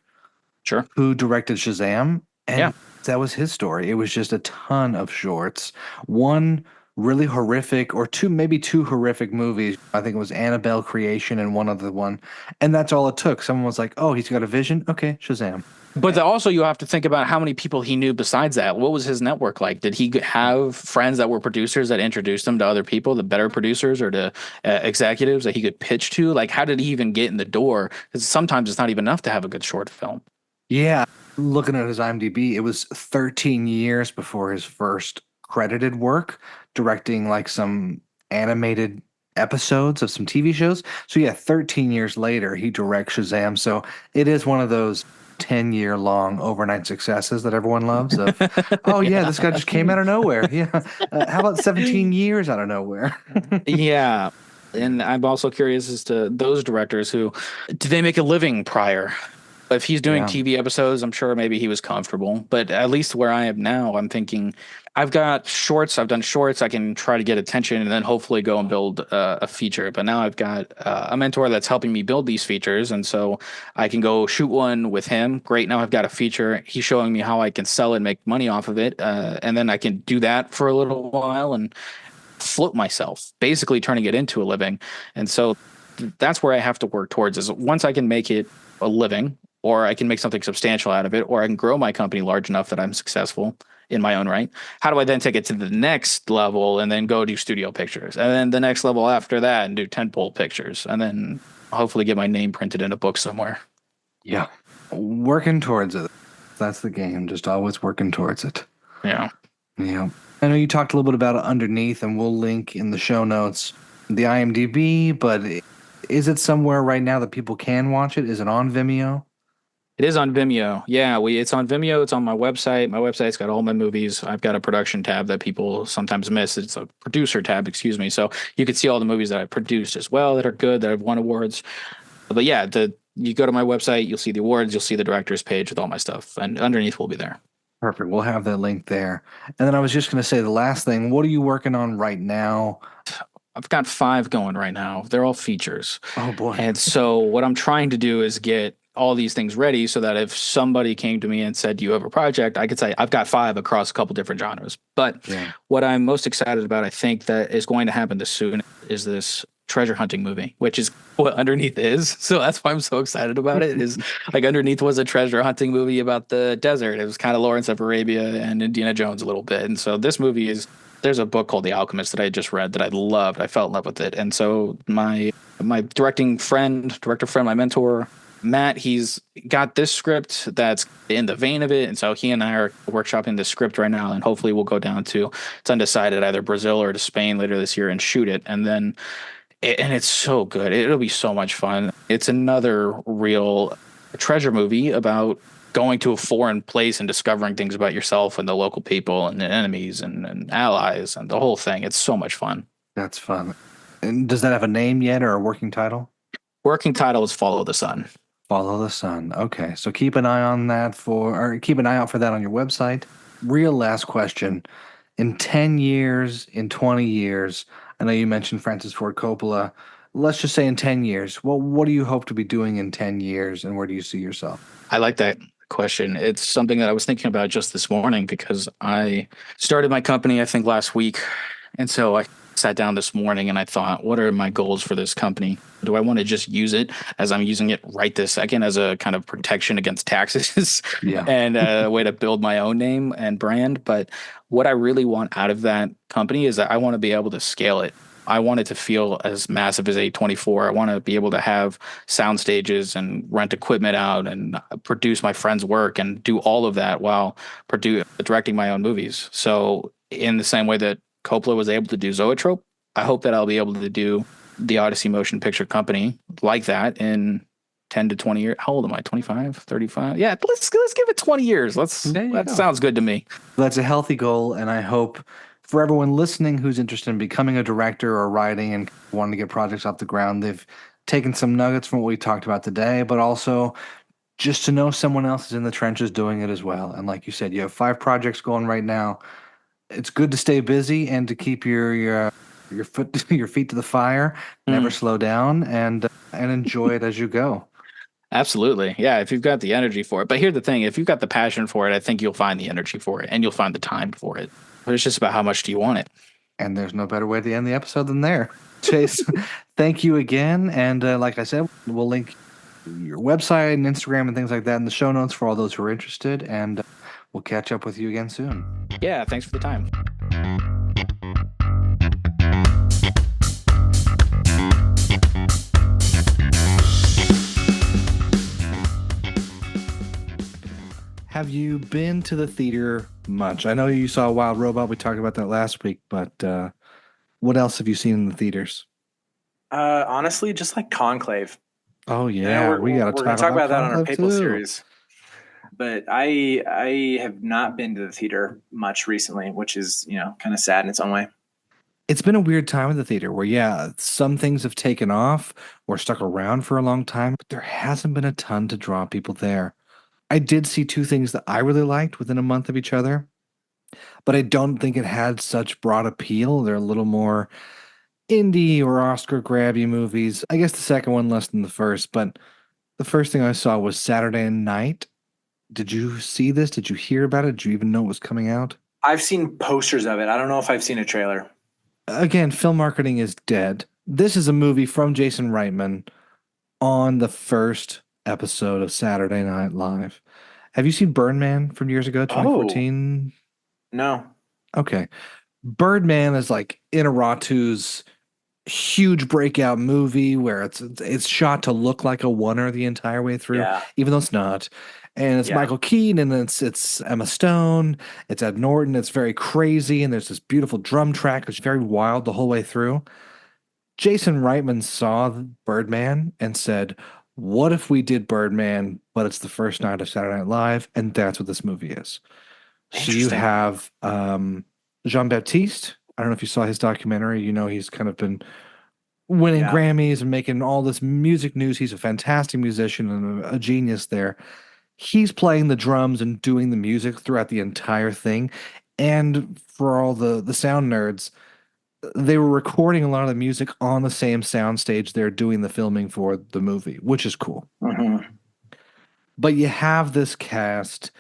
Sure, who directed Shazam, and yeah, that was his story. It was just a ton of shorts, one really horrific, or maybe two horrific movies. I think it was Annabelle Creation and one other one, and that's all it took. Someone was like, "Oh, he's got a vision. Okay, Shazam." but also you have to think about how many people he knew besides that. What was his network like? Did he have friends that were producers that introduced him to other people, the better producers or to executives that he could pitch to? Like, how did he even get in the door? Because sometimes it's not even enough to have a good short film. Yeah, looking at his IMDb, it was 13 years before his first credited work, directing like some animated episodes of some TV shows. So yeah, 13 years later, he directs Shazam. So it is one of those 10-year long overnight successes that everyone loves of, oh yeah, this guy just came out of nowhere. Yeah. How about 17 years out of nowhere? Yeah. And I'm also curious as to those directors who did they make a living prior? If he's doing TV episodes, I'm sure maybe he was comfortable. But at least where I am now, I'm thinking I've got shorts. I've done shorts. I can try to get attention and then hopefully go and build a feature. But now I've got a mentor that's helping me build these features. And so I can go shoot one with him. Great. Now I've got a feature. He's showing me how I can sell it and make money off of it. And then I can do that for a little while and float myself, basically turning it into a living. And so that's where I have to work towards is once I can make it a living, or I can make something substantial out of it, or I can grow my company large enough that I'm successful in my own right. How do I then take it to the next level and then go do studio pictures? And then the next level after that and do tentpole pictures. And then hopefully get my name printed in a book somewhere. Yeah. Working towards it. That's the game. Just always working towards it. Yeah. Yeah. I know you talked a little bit about it underneath, and we'll link in the show notes the IMDb, but is it somewhere right now that people can watch it? Is it on Vimeo? It is on Vimeo. Yeah, it's on Vimeo. It's on my website. My website's got all my movies. I've got a production tab that people sometimes miss. It's a producer tab, excuse me. So you can see all the movies that I produced as well that are good, that have won awards. But yeah, you go to my website, you'll see the awards, you'll see the director's page with all my stuff, and underneath will be there. Perfect. We'll have that link there. And then I was just going to say the last thing. What are you working on right now? I've got 5 going right now. They're all features. Oh boy. And so what I'm trying to do is get all these things ready so that if somebody came to me and said, "Do you have a project?" I could say, "I've got 5 across a couple different genres." But what I'm most excited about, I think that is going to happen this soon, is this treasure hunting movie, which is what Underneath is. So that's why I'm so excited about it. Is like Underneath was a treasure hunting movie about the desert. It was kind of Lawrence of Arabia and Indiana Jones a little bit. And so this movie is, there's a book called The Alchemist that I just read that I loved. I fell in love with it. And so my director friend, my mentor, Matt, he's got this script that's in the vein of it. And so he and I are workshopping the script right now. And hopefully we'll go down to, it's undecided, either Brazil or to Spain later this year and shoot it. And then, and it's so good. It'll be so much fun. It's another real treasure movie about going to a foreign place and discovering things about yourself and the local people and the enemies and allies and the whole thing. It's so much fun. That's fun. And does that have a name yet or a working title? Working title is Follow the Sun. Follow the Sun. Okay. So keep an eye on that keep an eye out for that on your website. Real last question. In 10 years, in 20 years, I know you mentioned Francis Ford Coppola. Let's just say in 10 years. Well, what do you hope to be doing in 10 years and where do you see yourself? I like that question. It's something that I was thinking about just this morning because I started my company, I think, last week. And so I sat down this morning and I thought, what are my goals for this company? Do I want to just use it as I'm using it right this second as a kind of protection against taxes and a way to build my own name and brand? But what I really want out of that company is that I want to be able to scale it. I want it to feel as massive as A24. I want to be able to have sound stages and rent equipment out and produce my friends' work and do all of that while directing my own movies. So in the same way that Coppola was able to do Zoetrope, I hope that I'll be able to do the Odyssey Motion Picture Company like that in 10 to 20 years. How old am I? 25, 35? Yeah, let's give it 20 years. That sounds good to me. That's a healthy goal, and I hope for everyone listening who's interested in becoming a director or writing and wanting to get projects off the ground, they've taken some nuggets from what we talked about today, but also just to know someone else is in the trenches doing it as well. And like you said, you have 5 projects going right now. It's good to stay busy and to keep your foot your feet to the fire, never slow down, and enjoy it as you go. Absolutely. Yeah, if you've got the energy for it. But here's the thing, if you've got the passion for it, I think you'll find the energy for it and you'll find the time for it. But it's just about how much do you want it. And there's no better way to end the episode than there. Chase, thank you again. And like I said, we'll link your website and Instagram and things like that in the show notes for all those who are interested. And we'll catch up with you again soon. Yeah, thanks for the time. Have you been to the theater much? I know you saw Wild Robot. We talked about that last week, but what else have you seen in the theaters? Honestly, just like Conclave. Oh yeah, we're going to talk about that on our Papal too. series. But I have not been to the theater much recently, which is, kind of sad in its own way. It's been a weird time in the theater where, some things have taken off or stuck around for a long time, but there hasn't been a ton to draw people there. I did see 2 things that I really liked within a month of each other, but I don't think it had such broad appeal. They're a little more indie or Oscar grabby movies. I guess the second one less than the first, but the first thing I saw was Saturday Night. Did you see this? Did you hear about it? Did you even know it was coming out? I've seen posters of it. I don't know if I've seen a trailer. Again, film marketing is dead. This is a movie from Jason Reitman on the first episode of Saturday Night Live. Have you seen Birdman from years ago, 2014? No. Okay. Birdman is like Inarritu's huge breakout movie where it's shot to look like a oneer the entire way through, even though it's not. And it's Michael Keaton, and it's Emma Stone, it's Ed Norton. It's very crazy, and there's this beautiful drum track that's very wild the whole way through. Jason Reitman saw Birdman and said, what if we did Birdman, but it's the first night of Saturday Night Live, and that's what this movie is. So you have Jean-Baptiste. I don't know if you saw his documentary. He's kind of been winning Grammys and making all this music news. He's a fantastic musician and a genius there. He's playing the drums and doing the music throughout the entire thing. And for all the sound nerds, they were recording a lot of the music on the same soundstage they're doing the filming for the movie, which is cool. Mm-hmm. But you have this cast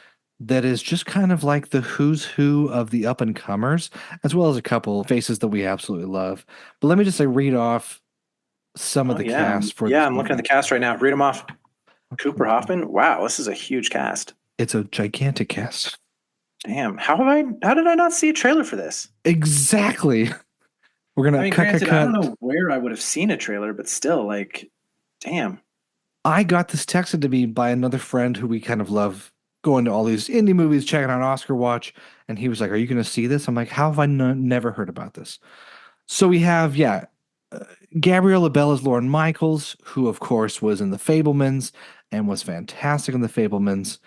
that is just kind of like the who's who of the up-and-comers, as well as a couple faces that we absolutely love. But let me just read off some of the cast for this I'm movie. looking at the cast right now. Read them off. Cooper Hoffman. Wow, this is a huge cast. It's a gigantic cast. Damn. How did I not see a trailer for this? Exactly. We're going to cut. I don't know where I would have seen a trailer, but still, damn. I got this texted to me by another friend who we kind of love going to all these indie movies, checking out Oscar Watch. And he was like, are you going to see this? I'm like, how have I never heard about this? So we have, Gabriella Bell as Lauren Michaels, who, of course, was in The Fabelmans and was fantastic in The Fabelmans.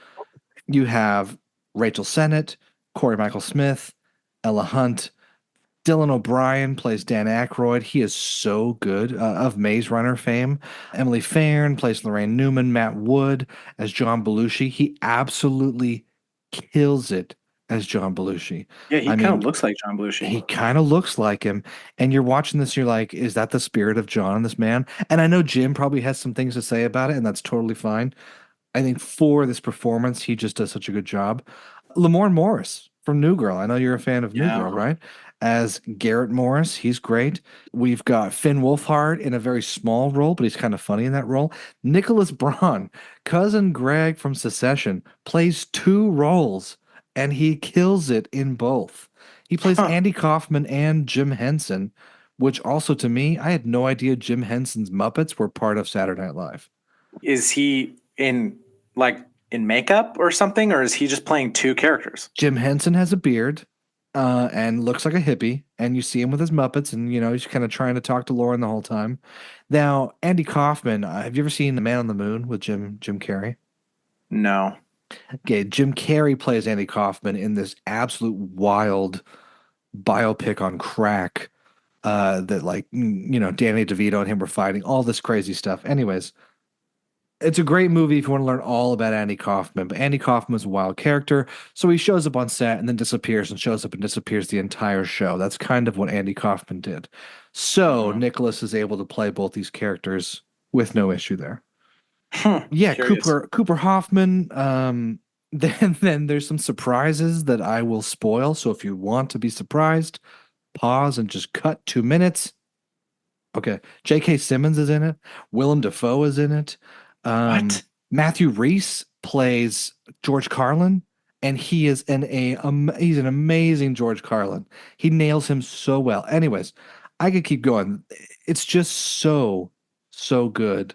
You have Rachel Sennett, Corey Michael Smith, Ella Hunt. Dylan O'Brien plays Dan Aykroyd. He is so good, of Maze Runner fame. Emily Farren plays Lorraine Newman. Matt Wood as John Belushi. He absolutely kills it as John Belushi. Yeah, he kind of looks like John Belushi. He kind of looks like him. And you're watching this, you're like, is that the spirit of John, this man? And I know Jim probably has some things to say about it, and that's totally fine. I think for this performance, he just does such a good job. Lamorne Morris from New Girl. I know you're a fan of New Girl, right? As Garrett Morris, he's great. We've got Finn Wolfhard in a very small role, but he's kind of funny in that role. Nicholas Braun, cousin Greg from Succession, plays 2 roles, and he kills it in both. He plays Andy Kaufman and Jim Henson, which also to me, I had no idea Jim Henson's Muppets were part of Saturday Night Live. Is he in makeup or something, or is he just playing 2 characters? Jim Henson has a beard. and looks like a hippie, and you see him with his Muppets, and he's kind of trying to talk to Lauren the whole time. Now, Andy Kaufman, have you ever seen The Man on the Moon with Jim Carrey? No. Okay, Jim Carrey plays Andy Kaufman in this absolute wild biopic on crack. That like Danny DeVito and him were fighting, all this crazy stuff. Anyways, it's a great movie if you want to learn all about Andy Kaufman. But Andy Kaufman's a wild character, so he shows up on set and then disappears and shows up and disappears the entire show. That's kind of what Andy Kaufman did. So Nicholas is able to play both these characters with no issue there. Yeah, Curious. Cooper Hoffman. Then there's some surprises that I will spoil. So if you want to be surprised, pause and just cut 2 minutes. Okay, J.K. Simmons is in it. Willem Dafoe is in it. What? Matthew Rhys plays George Carlin, and he's an amazing George Carlin. He nails him so well. Anyways, I could keep going. It's just so good,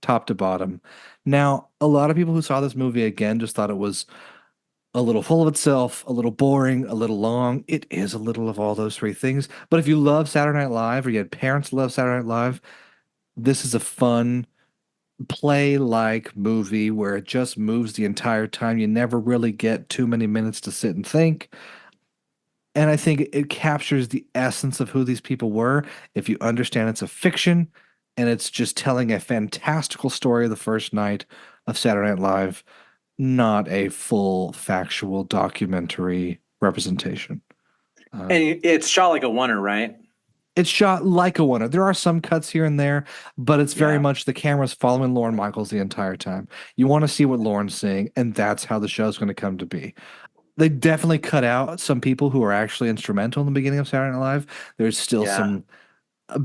top to bottom. Now, a lot of people who saw this movie again just thought it was a little full of itself, a little boring, a little long. It is a little of all those three things. But if you love Saturday Night Live, or you had parents who love Saturday Night Live, this is a fun play-like movie where it just moves the entire time. You never really get too many minutes to sit and think. And I think it captures the essence of who these people were. If you understand it's a fiction and it's just telling a fantastical story of the first night of Saturday Night Live, not a full factual documentary representation. And it's shot like a oneer, right? It's shot like a oneer. There are some cuts here and there, but it's very much the camera's following Lorne Michaels the entire time. You want to see what Lorne's saying, and that's how the show's going to come to be. They definitely cut out some people who are actually instrumental in the beginning of Saturday Night Live. There's still some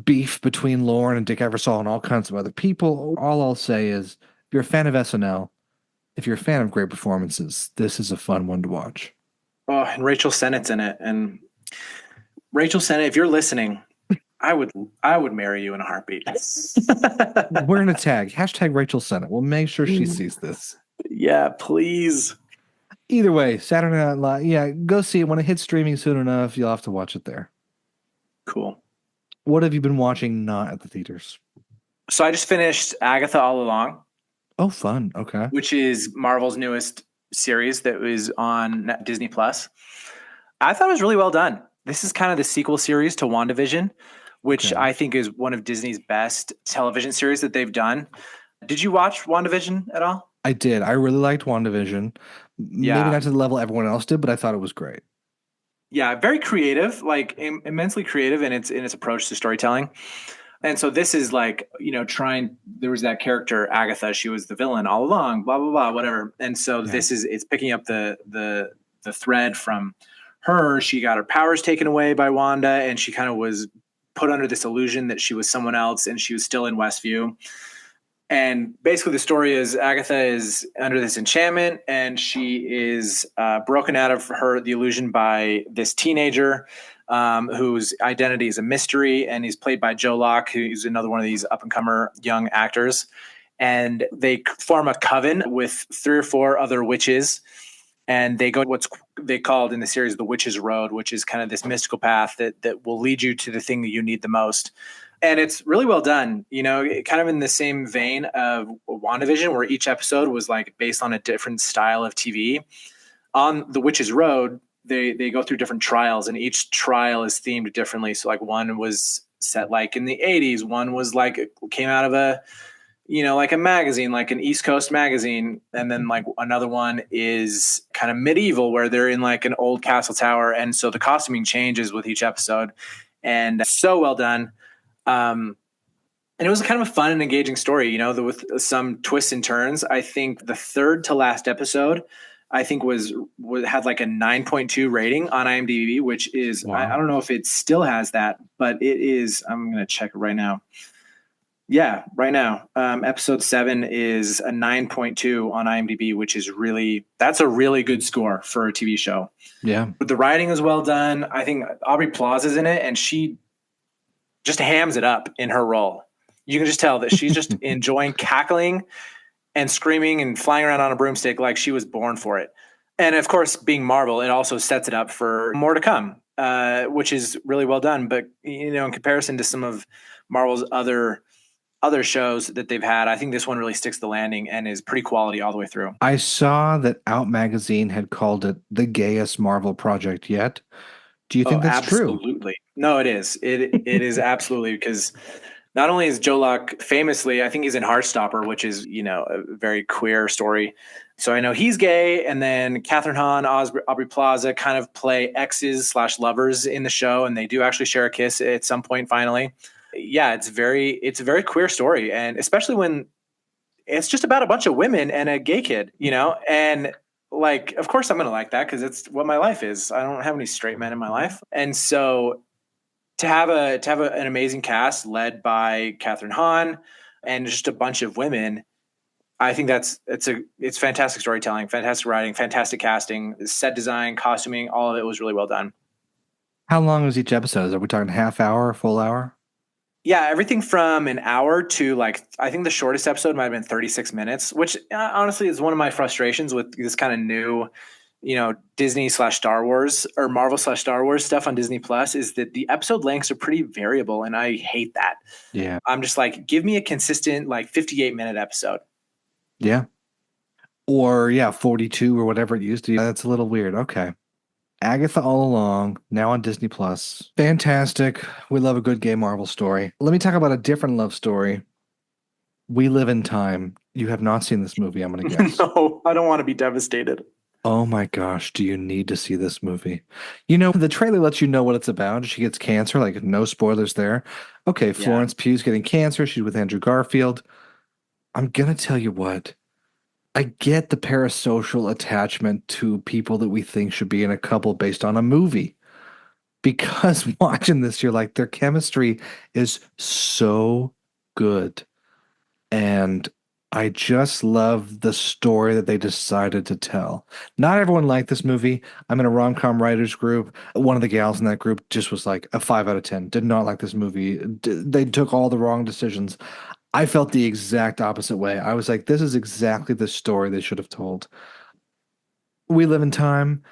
beef between Lorne and Dick Ebersol and all kinds of other people. All I'll say is, if you're a fan of SNL, if you're a fan of great performances, this is a fun one to watch. Oh, and Rachel Sennett's in it. And Rachel Sennett, if you're listening, I would marry you in a heartbeat. We're in a tag. Hashtag Rachel Sennett. We'll make sure she sees this. Yeah, please. Either way, Saturday Night Live. Yeah, go see it. When it hits streaming soon enough, you'll have to watch it there. Cool. What have you been watching not at the theaters? So I just finished Agatha All Along. Oh, fun. Okay. Which is Marvel's newest series that was on Disney Plus. I thought it was really well done. This is kind of the sequel series to WandaVision, which I think is one of Disney's best television series that they've done. Did you watch WandaVision at all? I did. I really liked WandaVision. Maybe not to the level everyone else did, but I thought it was great. Yeah, very creative, like immensely creative in its approach to storytelling. And so this is like, there was that character, Agatha, she was the villain all along, blah, blah, blah, whatever. And so it's picking up the thread from her. She got her powers taken away by Wanda, and she kind of was put under this illusion that she was someone else, and she was still in Westview. And basically the story is Agatha is under this enchantment, and she is broken out of the illusion by this teenager whose identity is a mystery, and he's played by Joe Locke, who's another one of these up-and-comer young actors. And they form a coven with 3 or 4 other witches, and they go what's they called in the series the Witch's Road, which is kind of this mystical path that will lead you to the thing that you need the most. And it's really well done, kind of in the same vein of WandaVision, where each episode was like based on a different style of TV. On the Witch's Road, they go through different trials, and each trial is themed differently. So like one was set like in the 80s, one was like it came out of a like a magazine, like an East Coast magazine. And then like another one is kind of medieval, where they're in like an old castle tower. And so the costuming changes with each episode, and so well done. And it was kind of a fun and engaging story, with some twists and turns. I think the third to last episode, I think had like a 9.2 rating on IMDb, which is, wow. I don't know if it still has that, but it is, I'm going to check it right now. Yeah, right now. Episode 7 is a 9.2 on IMDb, which is that's a really good score for a TV show. Yeah. But the writing is well done. I think Aubrey Plaza's in it, and she just hams it up in her role. You can just tell that she's just enjoying cackling and screaming and flying around on a broomstick like she was born for it. And of course, being Marvel, it also sets it up for more to come, which is really well done. But in comparison to some of Marvel's other shows that they've had, I think this one really sticks the landing and is pretty quality all the way through. I saw that Out Magazine had called it the gayest Marvel project yet. Do you Oh, think that's true? absolutely. No, it is. It is absolutely, because not only is Joe Luck famously, I think he's in Heartstopper, which is, a very queer story. So I know he's gay, and then Catherine Hahn, Aubrey Plaza kind of play exes slash lovers in the show, and they do actually share a kiss at some point finally. Yeah, it's a very queer story, and especially when it's just about a bunch of women and a gay kid, and like, of course I'm going to like that because it's what my life is. I don't have any straight men in my life. And so an amazing cast led by Catherine Hahn and just a bunch of women, I think it's fantastic storytelling, fantastic writing, fantastic casting, set design, costuming, all of it was really well done. How long is each episode? Are we talking half hour, full hour? Yeah, everything from an hour to, like, I think the shortest episode might have been 36 minutes, which honestly is one of my frustrations with this kind of new, Disney slash Star Wars or Marvel slash Star Wars stuff on Disney Plus, is that the episode lengths are pretty variable. And I hate that. Yeah. I'm just like, give me a consistent, like, 58-minute episode. Yeah. Or yeah, 42 or whatever it used to be. That's a little weird. Okay. Agatha All Along, now on Disney Plus. Fantastic. We love a good gay Marvel story. Let me talk about a different love story. We Live in Time. You have not seen this movie, I'm going to guess. No, I don't want to be devastated. Oh my gosh, do you need to see this movie? The trailer lets you know what it's about. She gets cancer, like no spoilers there. Okay, Florence Pugh's getting cancer. She's with Andrew Garfield. I'm going to tell you what. I get the parasocial attachment to people that we think should be in a couple based on a movie. Because watching this, you're like, their chemistry is so good. And I just love the story that they decided to tell. Not everyone liked this movie. I'm in a rom-com writers group. One of the gals in that group just was like a 5 out of 10. Did not like this movie. They took all the wrong decisions. I felt the exact opposite way. I was like, this is exactly the story they should have told. We Live in Time.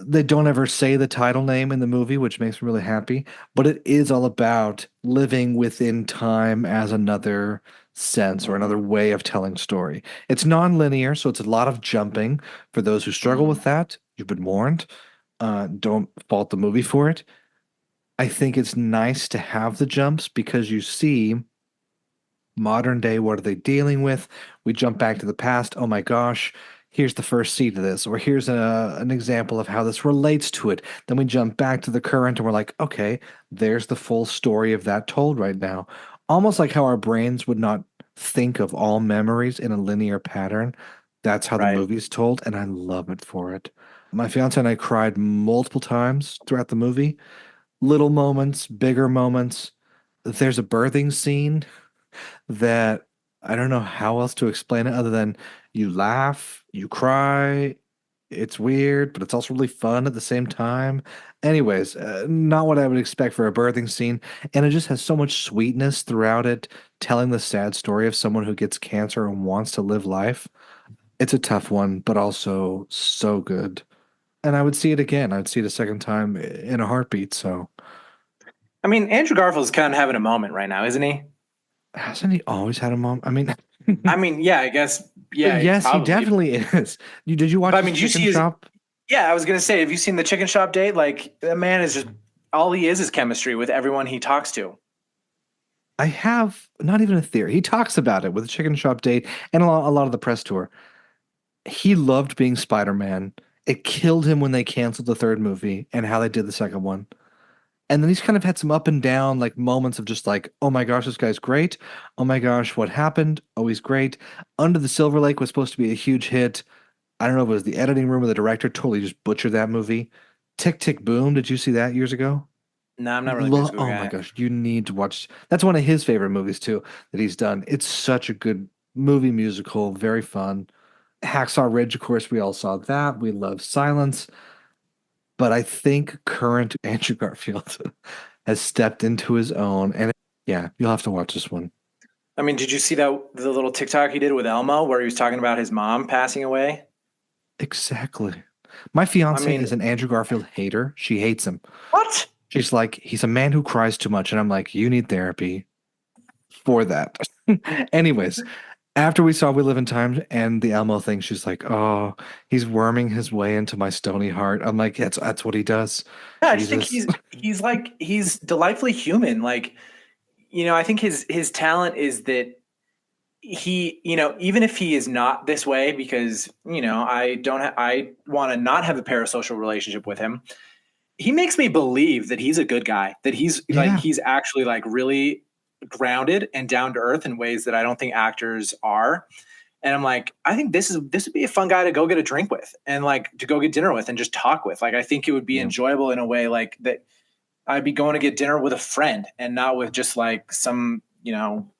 They don't ever say the title name in the movie, which makes me really happy. But it is all about living within time as another sense or another way of telling story. It's non-linear, so it's a lot of jumping. For those who struggle with that, you've been warned. Don't fault the movie for it. I think it's nice to have the jumps because you see modern day, what are they dealing with? We jump back to the past. Oh my gosh, here's the first seed of this, or here's an example of how this relates to it. Then we jump back to the current and we're like, okay, there's the full story of that told right now. Almost like how our brains would not think of all memories in a linear pattern. That's how the movie's told, and I love it for it. My fiance and I cried multiple times throughout the movie. Little moments, bigger moments. There's a birthing scene that I don't know how else to explain it other than you laugh, you cry. It's weird, but it's also really fun at the same time. Anyways, not what I would expect for a birthing scene. And it just has so much sweetness throughout it, telling the sad story of someone who gets cancer and wants to live life. It's a tough one, but also so good. And I would see it again. I'd see it a second time in a heartbeat. So, I mean, Andrew Garfield's kind of having a moment right now, isn't he? hasn't he always had a mom? I mean, Yeah, I guess. Yeah, yes, probably. he definitely is. Did you watch But I mean, his chicken shop? Yeah, I was gonna say, have you seen the chicken shop date? Like, that man is just, all he is chemistry with everyone he talks to. I have not even a theory. He talks about it with the chicken shop date and a lot of the press tour. He loved being Spider-Man. It killed him when they canceled the third movie and how they did the second one. And then he's kind of had some up and down like moments of just like, oh my gosh, this guy's great. Oh my gosh, what happened? Oh, he's great. Under the Silver Lake was supposed to be a huge hit. I don't know if it was the editing room or the director totally just butchered that movie. Tick Tick Boom, did you see that years ago? No, I'm not really a big school Oh guy. my gosh, you need to watch. That's one of his favorite movies too that he's done. It's such a good movie musical, very fun. Hacksaw Ridge, of course, we all saw that. We love Silence. But I think current Andrew Garfield has stepped into his own. And yeah, you'll have to watch this one. I mean, did you see the little TikTok he did with Elmo where he was talking about his mom passing away? Exactly. My I fiance mean, is an Andrew Garfield hater. She hates him. what? She's like, he's a man who cries too much. And I'm like, you need therapy for that. Anyways, after we saw We Live in Time and the Elmo thing, she's like, oh, he's worming his way into my stony heart. I'm like, that's what he does. Yeah, I just think Jesus. he's delightfully human. Like, I think his talent is that he, even if he is not this way, because I want to not have a parasocial relationship with him. He makes me believe that he's a good guy, that Yeah. he's actually like really grounded and down to earth in ways that I don't think actors are. And I'm like, I think this would be a fun guy to go get a drink with and like to go get dinner with and just talk with. Like, I think it would be Yeah. enjoyable in a way like that. I'd be going to get dinner with a friend and not with just like some,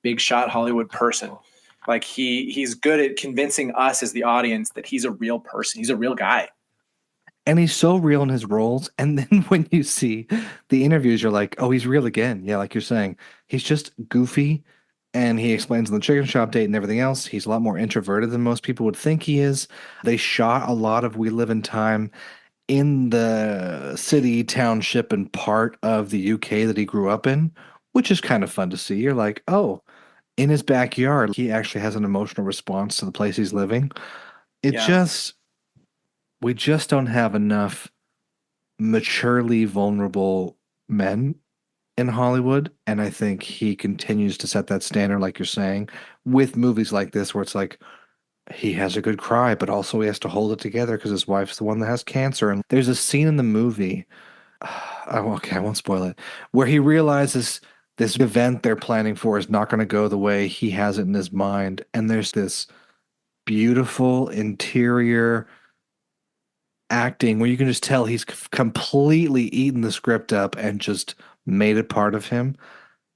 big shot Hollywood person. Like he's good at convincing us as the audience that he's a real person. He's a real guy. And he's so real in his roles. And then when you see the interviews, you're like, oh, he's real again. Yeah, like you're saying, he's just goofy. And he explains in the chicken shop date and everything else. He's a lot more introverted than most people would think he is. They shot a lot of We Live in Time in the city, township, and part of the UK that he grew up in, which is kind of fun to see. You're like, oh, in his backyard, he actually has an emotional response to the place he's living. It Yeah. just, we just don't have enough maturely vulnerable men in Hollywood. And I think he continues to set that standard, like you're saying, with movies like this, where it's like, he has a good cry, but also he has to hold it together because his wife's the one that has cancer. And there's a scene in the movie, okay, I won't spoil it, where he realizes this event they're planning for is not going to go the way he has it in his mind. And there's this beautiful interior acting where you can just tell he's completely eaten the script up and just made it part of him.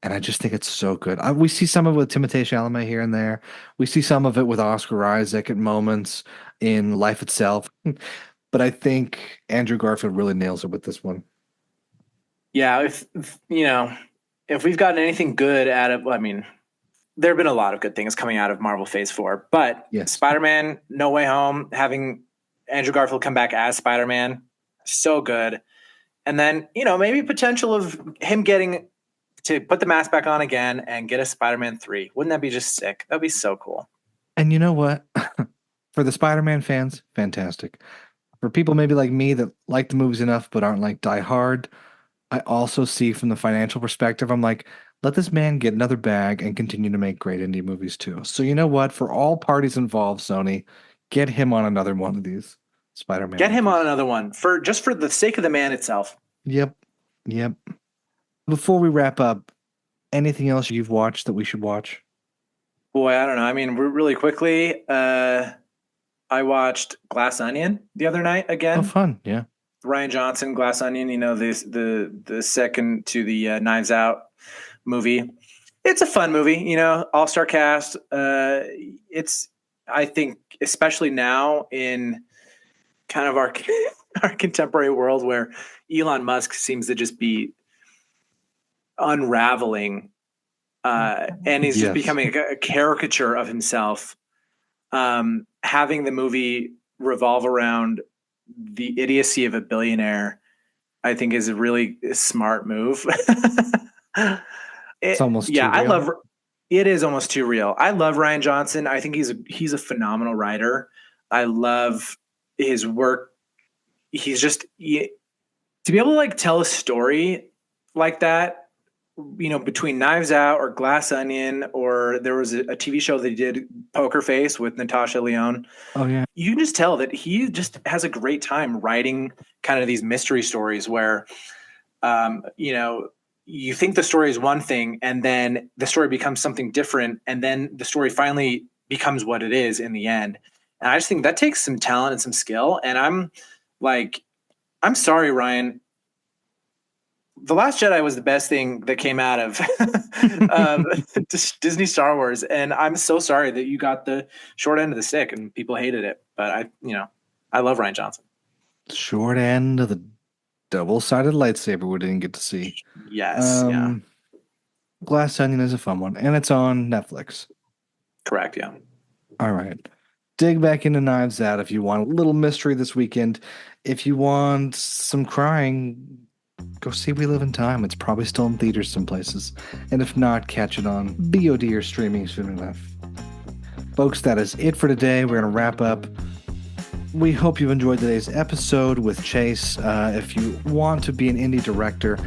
And I just think it's so good. We see some of it with Timothée Chalamet here and there. We see some of it with Oscar Isaac at moments in Life Itself. But I think Andrew Garfield really nails it with this one. Yeah. If we've gotten anything good out of, I mean, there have been a lot of good things coming out of Marvel Phase 4, but Yes. Spider-Man No Way Home, having Andrew Garfield come back as Spider-Man, so good. And then, maybe potential of him getting to put the mask back on again and get a Spider-Man 3. Wouldn't that be just sick? That'd be so cool. And you know what? For the Spider-Man fans, fantastic. For people maybe like me that like the movies enough but aren't like die hard, I also see from the financial perspective, I'm like, let this man get another bag and continue to make great indie movies too. So you know what? For all parties involved, Sony, get him on another one of these Spider-Man Get him on movies. another one for the sake of the man itself. Yep. Yep. Before we wrap up, anything else you've watched that we should watch? Boy, I don't know. I mean, really quickly, I watched Glass Onion the other night Oh, again. fun. Yeah. Ryan Johnson, Glass Onion. The second to the Knives Out movie. It's a fun movie. All star cast. It's I think especially now in kind of our our contemporary world where Elon Musk seems to just be unraveling and he's just Yes. becoming a caricature of himself. Having the movie revolve around the idiocy of a billionaire, I think, is a really smart move. It's almost Yeah, too I real. love. It is almost too real. I love Ryan Johnson. I think he's a phenomenal writer. I love his work. He's just to be able to like tell a story like that, between Knives Out or Glass Onion, or there was a TV show that he did, Poker Face, with Natasha Lyonne. Oh, yeah. You can just tell that he just has a great time writing kind of these mystery stories where, you think the story is one thing and then the story becomes something different. And then the story finally becomes what it is in the end. And I just think that takes some talent and some skill. And I'm sorry, Ryan. The Last Jedi was the best thing that came out of Disney Star Wars, and I'm so sorry that you got the short end of the stick and people hated it. But I love Ryan Johnson. Short end of the double-sided lightsaber we didn't get to see. Yes, yeah, Glass Onion is a fun one, and it's on Netflix. correct, yeah. All right. dig back into Knives Out if you want a little mystery this weekend. If you want some crying, go see We Live in Time. It's probably still in theaters some places. And if not, catch it on VOD or streaming soon enough. Folks, that is it for today. We're going to wrap up. We hope you've enjoyed today's episode with Chase. If you want to be an indie director,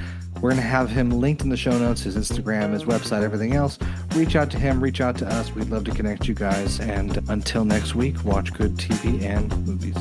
we're going to have him linked in the show notes, his Instagram, his website, everything else. Reach out to him, reach out to us. We'd love to connect you guys. And until next week, watch good TV and movies.